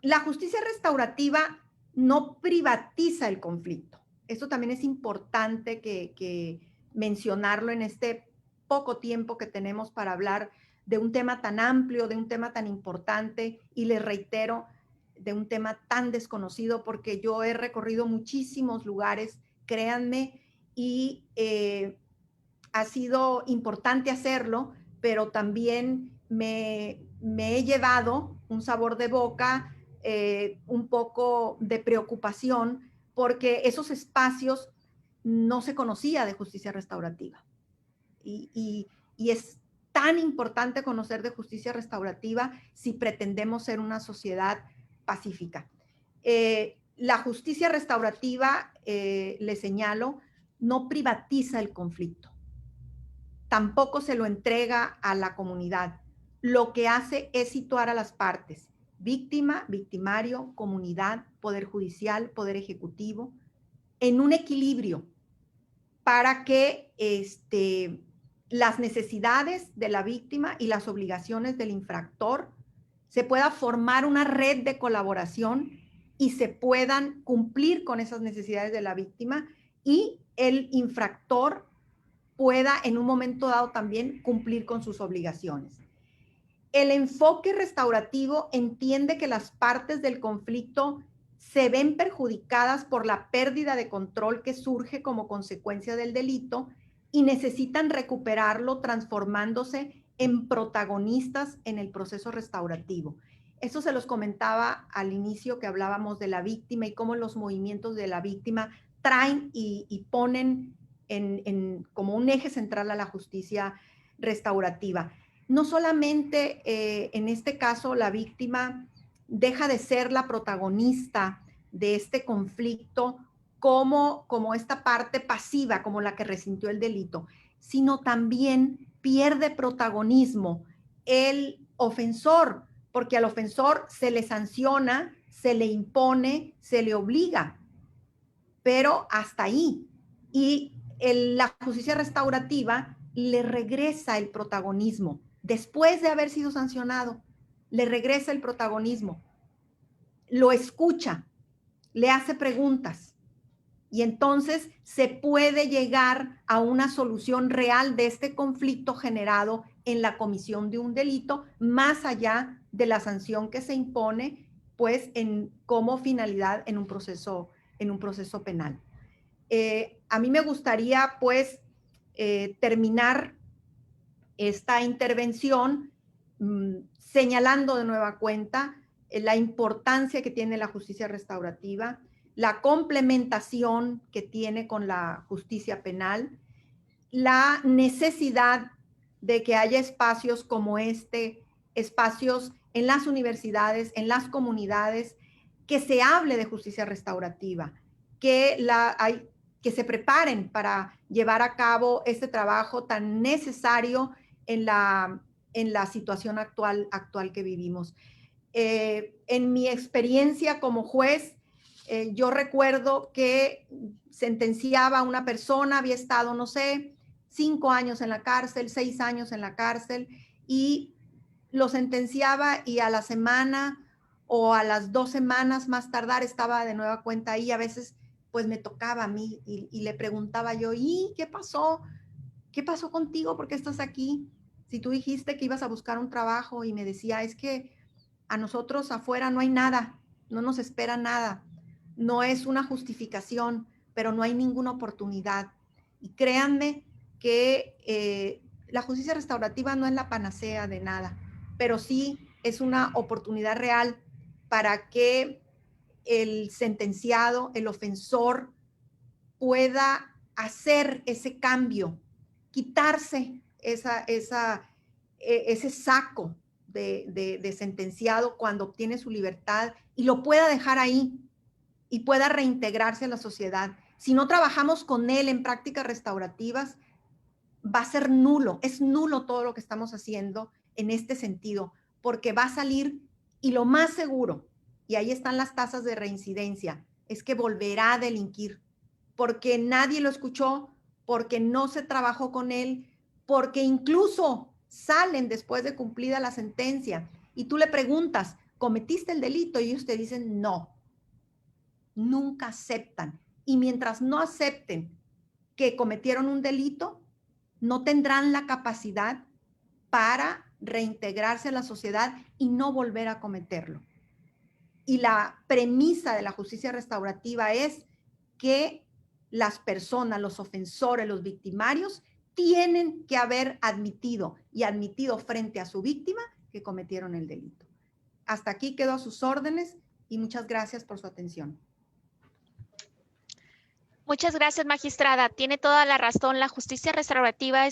La justicia restaurativa no privatiza el conflicto. Esto también es importante que mencionarlo en este poco tiempo que tenemos para hablar de un tema tan amplio, de un tema tan importante, y les reitero, de un tema tan desconocido, porque yo he recorrido muchísimos lugares, créanme, y ha sido importante hacerlo, pero también me he llevado un sabor de boca, un poco de preocupación, porque esos espacios no se conocía de justicia restaurativa. Y es tan importante conocer de justicia restaurativa si pretendemos ser una sociedad pacífica. La justicia restaurativa, le señalo, no privatiza el conflicto. Tampoco se lo entrega a la comunidad. Lo que hace es situar a las partes: víctima, victimario, comunidad, poder judicial, poder ejecutivo, en un equilibrio para que las necesidades de la víctima y las obligaciones del infractor se pueda formar una red de colaboración y se puedan cumplir con esas necesidades de la víctima, y el infractor pueda en un momento dado también cumplir con sus obligaciones. El enfoque restaurativo entiende que las partes del conflicto se ven perjudicadas por la pérdida de control que surge como consecuencia del delito y necesitan recuperarlo transformándose en protagonistas en el proceso restaurativo. Eso se los comentaba al inicio, que hablábamos de la víctima y cómo los movimientos de la víctima traen y ponen como un eje central a la justicia restaurativa. No solamente en este caso la víctima deja de ser la protagonista de este conflicto como esta parte pasiva, como la que resintió el delito, sino también pierde protagonismo el ofensor, porque al ofensor se le sanciona, se le impone, se le obliga, pero hasta ahí. Y la justicia restaurativa le regresa el protagonismo. Después de haber sido sancionado, le regresa el protagonismo, lo escucha, le hace preguntas, y entonces se puede llegar a una solución real de este conflicto generado en la comisión de un delito, más allá de la sanción que se impone, pues, como finalidad en un proceso penal. A mí me gustaría, pues, terminar esta intervención señalando de nueva cuenta la importancia que tiene la justicia restaurativa, la complementación que tiene con la justicia penal, la necesidad de que haya espacios como espacios en las universidades, en las comunidades, que se hable de justicia restaurativa, que que se preparen para llevar a cabo este trabajo tan necesario en la situación actual que vivimos. En mi experiencia como juez, yo recuerdo que sentenciaba a una persona, había estado, no sé, 5 años en la cárcel, 6 años en la cárcel, y lo sentenciaba y a la semana o a las 2 semanas más tardar estaba de nueva cuenta ahí. A veces pues me tocaba a mí y le preguntaba yo, ¿y qué pasó? ¿Qué pasó contigo? ¿Por qué estás aquí? Si tú dijiste que ibas a buscar un trabajo, y me decía, es que a nosotros afuera no hay nada, no nos espera nada. No es una justificación, pero no hay ninguna oportunidad. Y créanme que la justicia restaurativa no es la panacea de nada, pero sí es una oportunidad real para que el sentenciado, el ofensor, pueda hacer ese cambio, quitarse ese saco de sentenciado cuando obtiene su libertad, y lo pueda dejar ahí y pueda reintegrarse a la sociedad. Si no trabajamos con él en prácticas restaurativas, va a ser nulo, es nulo todo lo que estamos haciendo en este sentido, porque va a salir, y lo más seguro, y ahí están las tasas de reincidencia, es que volverá a delinquir, porque nadie lo escuchó, porque no se trabajó con él, porque incluso salen después de cumplida la sentencia y tú le preguntas, ¿cometiste el delito? Y ellos te dicen no. Nunca aceptan. Y mientras no acepten que cometieron un delito, no tendrán la capacidad para reintegrarse a la sociedad y no volver a cometerlo. Y la premisa de la justicia restaurativa es que las personas, los ofensores, los victimarios, tienen que haber admitido frente a su víctima que cometieron el delito. Hasta aquí quedo a sus órdenes y muchas gracias por su atención. Muchas gracias, magistrada. Tiene toda la razón. La justicia restaurativa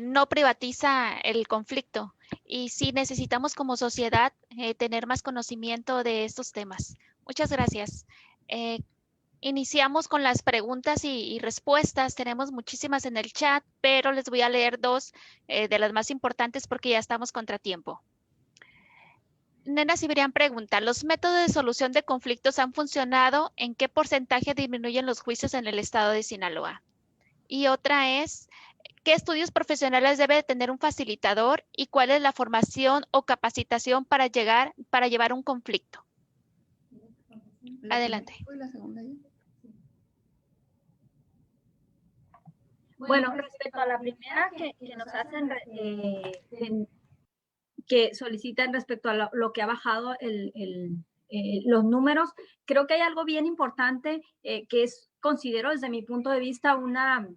no privatiza el conflicto, y sí necesitamos como sociedad tener más conocimiento de estos temas. Muchas gracias. Iniciamos con las preguntas y respuestas. Tenemos muchísimas en el chat, pero les voy a leer 2 de las más importantes porque ya estamos contratiempo. Nena Cibrián pregunta, ¿los métodos de solución de conflictos han funcionado? ¿En qué porcentaje disminuyen los juicios en el estado de Sinaloa? Y otra es, ¿qué estudios profesionales debe tener un facilitador y cuál es la formación o capacitación para llevar un conflicto? Adelante. Bueno, respecto a la primera que nos hacen, que solicitan respecto a lo que ha bajado los números, creo que hay algo bien importante que considero desde mi punto de vista una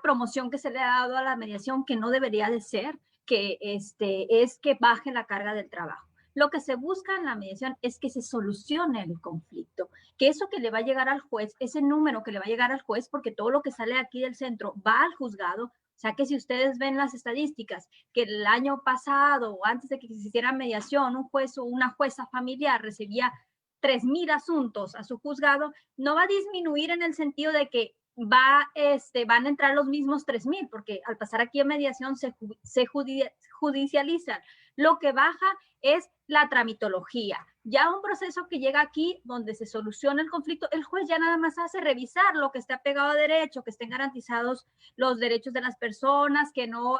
promoción que se le ha dado a la mediación que no debería de ser, que es que baje la carga del trabajo. Lo que se busca en la mediación es que se solucione el conflicto, que eso que le va a llegar al juez, ese número que le va a llegar al juez, porque todo lo que sale aquí del centro va al juzgado. O sea que si ustedes ven las estadísticas, que el año pasado o antes de que se hiciera mediación, un juez o una jueza familiar recibía 3,000 asuntos a su juzgado, no va a disminuir en el sentido de que van a entrar los mismos 3,000, porque al pasar aquí a mediación se judicializan. Lo que baja es la tramitología. Ya un proceso que llega aquí donde se soluciona el conflicto, el juez ya nada más hace revisar lo que esté apegado a derecho, que estén garantizados los derechos de las personas, que no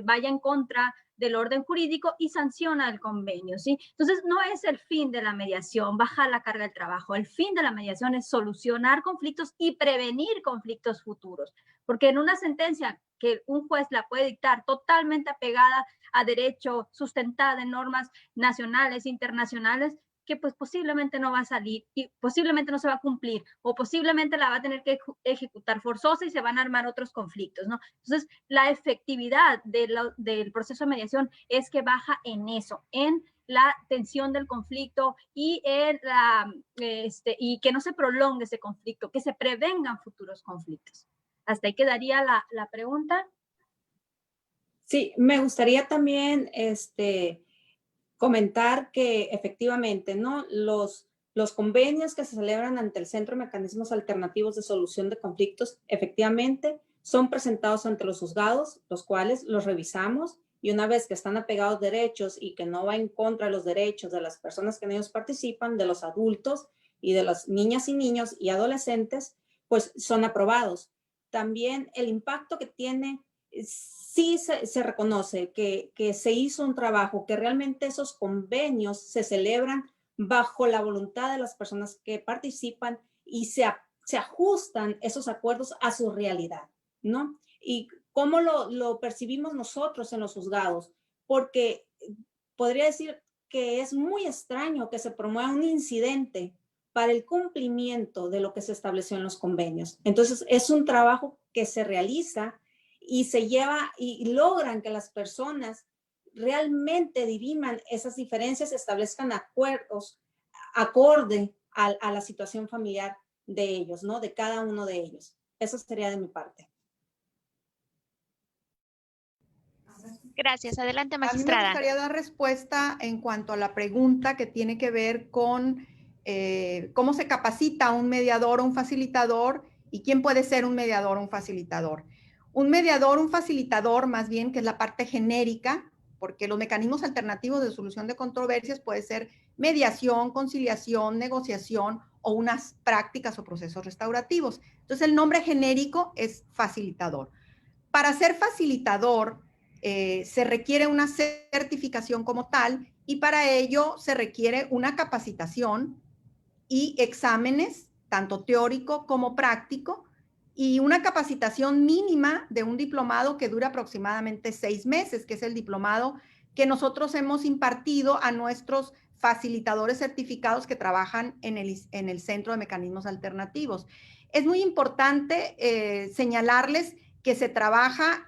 vaya en contra del orden jurídico, y sanciona el convenio, ¿sí? Entonces, no es el fin de la mediación bajar la carga del trabajo. El fin de la mediación es solucionar conflictos y prevenir conflictos futuros, porque en una sentencia que un juez la puede dictar totalmente apegada a derecho, sustentada en normas nacionales, internacionales, que pues posiblemente no va a salir y posiblemente no se va a cumplir, o posiblemente la va a tener que ejecutar forzosa y se van a armar otros conflictos, ¿no? Entonces, la efectividad del proceso de mediación es que baja en eso, en la tensión del conflicto y y que no se prolongue ese conflicto, que se prevengan futuros conflictos. Hasta ahí quedaría la pregunta. Sí, me gustaría también comentar que efectivamente, ¿no? Los Los convenios que se celebran ante el Centro de Mecanismos Alternativos de Solución de Conflictos efectivamente son presentados ante los juzgados, los cuales los revisamos y una vez que están apegados derechos y que no va en contra de los derechos de las personas que en ellos participan, de los adultos y de las niñas y niños y adolescentes, pues son aprobados. También el impacto que tiene, sí se reconoce que se hizo un trabajo, que realmente esos convenios se celebran bajo la voluntad de las personas que participan y se ajustan esos acuerdos a su realidad, ¿no? Y cómo lo percibimos nosotros en los juzgados, porque podría decir que es muy extraño que se promueva un incidente para el cumplimiento de lo que se estableció en los convenios. Entonces, es un trabajo que se realiza y se lleva y logran que las personas realmente diriman esas diferencias, establezcan acuerdos acorde a la situación familiar de ellos, ¿no? De cada uno de ellos. Eso sería de mi parte. Gracias. Adelante, A mí me magistrada. gustaría dar respuesta en cuanto a la pregunta que tiene que ver con cómo se capacita un mediador o un facilitador y quién puede ser un mediador o un facilitador. Un mediador, un facilitador, más bien, que es la parte genérica, porque los mecanismos alternativos de solución de controversias puede ser mediación, conciliación, negociación o unas prácticas o procesos restaurativos. Entonces, el nombre genérico es facilitador. Para ser facilitador, se requiere una certificación como tal y para ello se requiere una capacitación y exámenes, tanto teórico como práctico, y una capacitación mínima de un diplomado que dura aproximadamente 6 meses, que es el diplomado que nosotros hemos impartido a nuestros facilitadores certificados que trabajan en el Centro de Mecanismos Alternativos. Es muy importante señalarles que se trabaja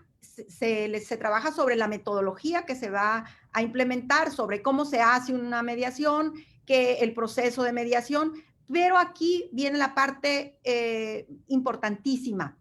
sobre la metodología que se va a implementar, sobre cómo se hace una mediación, que el proceso de mediación, pero aquí viene la parte importantísima.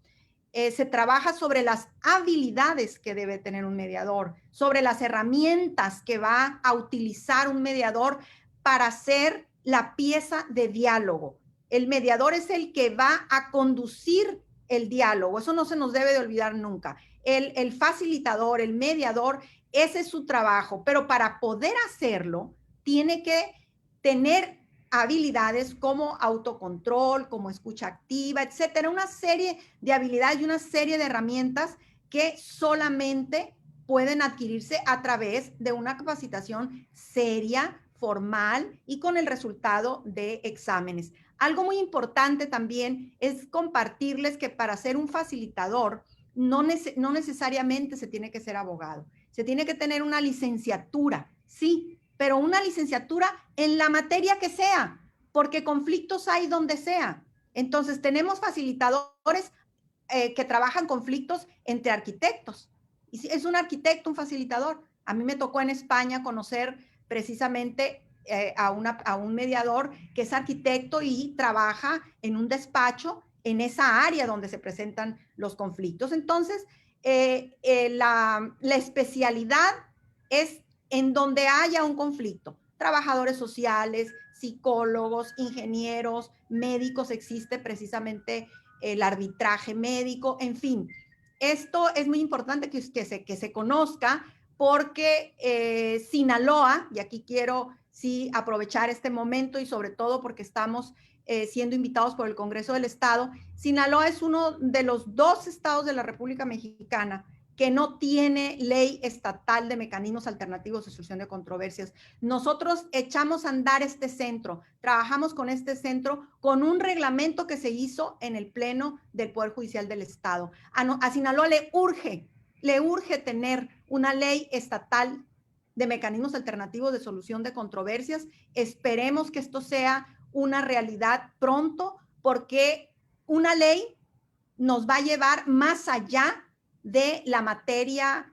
Se trabaja sobre las habilidades que debe tener un mediador, sobre las herramientas que va a utilizar un mediador para hacer la pieza de diálogo. El mediador es el que va a conducir el diálogo, eso no se nos debe de olvidar nunca. El facilitador, el mediador, ese es su trabajo, pero para poder hacerlo, tiene que tener habilidades como autocontrol, como escucha activa, etcétera, una serie de habilidades y una serie de herramientas que solamente pueden adquirirse a través de una capacitación seria, formal y con el resultado de exámenes. Algo muy importante también es compartirles que para ser un facilitador no necesariamente se tiene que ser abogado, se tiene que tener una licenciatura, sí, pero una licenciatura en la materia que sea, porque conflictos hay donde sea. Entonces, tenemos facilitadores que trabajan conflictos entre arquitectos. Y si es un arquitecto, un facilitador. A mí me tocó en España conocer precisamente a un mediador que es arquitecto y trabaja en un despacho en esa área donde se presentan los conflictos. Entonces, la especialidad es en donde haya un conflicto. Trabajadores sociales, psicólogos, ingenieros, médicos, existe precisamente el arbitraje médico, en fin. Esto es muy importante que se conozca porque Sinaloa, y aquí quiero sí aprovechar este momento y sobre todo porque estamos siendo invitados por el Congreso del Estado, Sinaloa es uno de los 2 estados de la República Mexicana que no tiene ley estatal de mecanismos alternativos de solución de controversias. Nosotros echamos a andar este centro, trabajamos con este centro con un reglamento que se hizo en el Pleno del Poder Judicial del Estado. A Sinaloa le urge tener una ley estatal de mecanismos alternativos de solución de controversias. Esperemos que esto sea una realidad pronto, porque una ley nos va a llevar más allá de la materia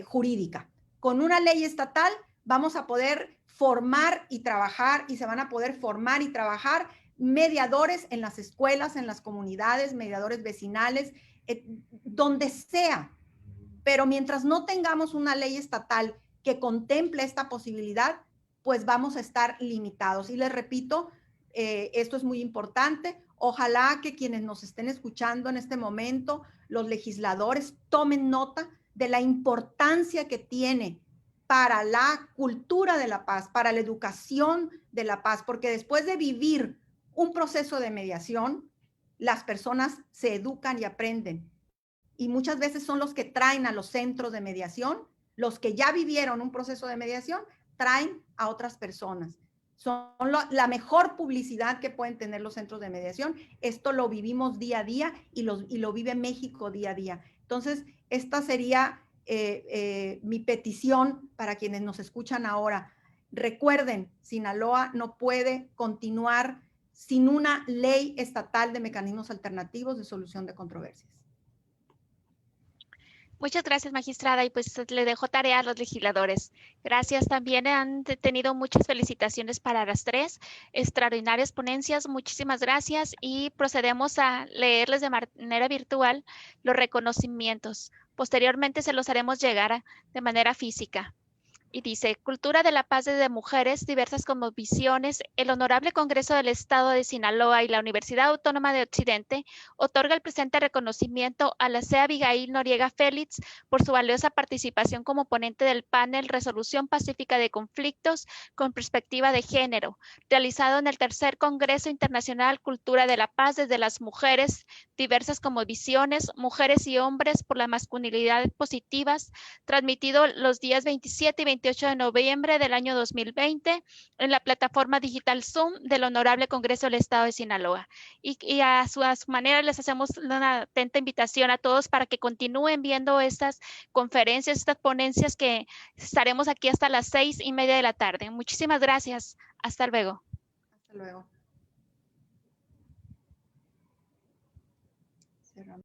jurídica. Con una ley estatal vamos a poder formar y trabajar y se van a poder formar y trabajar mediadores en las escuelas, en las comunidades, mediadores vecinales, donde sea. Pero mientras no tengamos una ley estatal que contemple esta posibilidad, pues vamos a estar limitados. Y les repito, esto es muy importante. Ojalá que quienes nos estén escuchando en este momento, los legisladores, tomen nota de la importancia que tiene para la cultura de la paz, para la educación de la paz, porque después de vivir un proceso de mediación, las personas se educan y aprenden. Y muchas veces son los que traen a los centros de mediación, los que ya vivieron un proceso de mediación, traen a otras personas. Son la mejor publicidad que pueden tener los centros de mediación. Esto lo vivimos día a día y lo vive México día a día. Entonces, esta sería mi petición para quienes nos escuchan ahora. Recuerden, Sinaloa no puede continuar sin una ley estatal de mecanismos alternativos de solución de controversias. Muchas gracias, magistrada, y pues le dejo tarea a los legisladores. Gracias, también han tenido muchas felicitaciones para las tres extraordinarias ponencias. Muchísimas gracias y procedemos a leerles de manera virtual los reconocimientos. Posteriormente se los haremos llegar de manera física. Y dice, Cultura de la Paz desde Mujeres, diversas cosmovisiones, el Honorable Congreso del Estado de Sinaloa y la Universidad Autónoma de Occidente otorga el presente reconocimiento a la CEA Abigail Noriega Félix por su valiosa participación como ponente del panel Resolución Pacífica de Conflictos con Perspectiva de Género, realizado en el tercer Congreso Internacional Cultura de la Paz desde las Mujeres, diversas cosmovisiones, mujeres y hombres por las masculinidades positivas, transmitido los días 27 y 28 de noviembre del año 2020 en la plataforma digital Zoom del Honorable Congreso del Estado de Sinaloa. Y a su manera les hacemos una atenta invitación a todos para que continúen viendo estas conferencias, estas ponencias que estaremos aquí hasta las 6:30 de la tarde. Muchísimas gracias. Hasta luego. Hasta luego. Cerramos.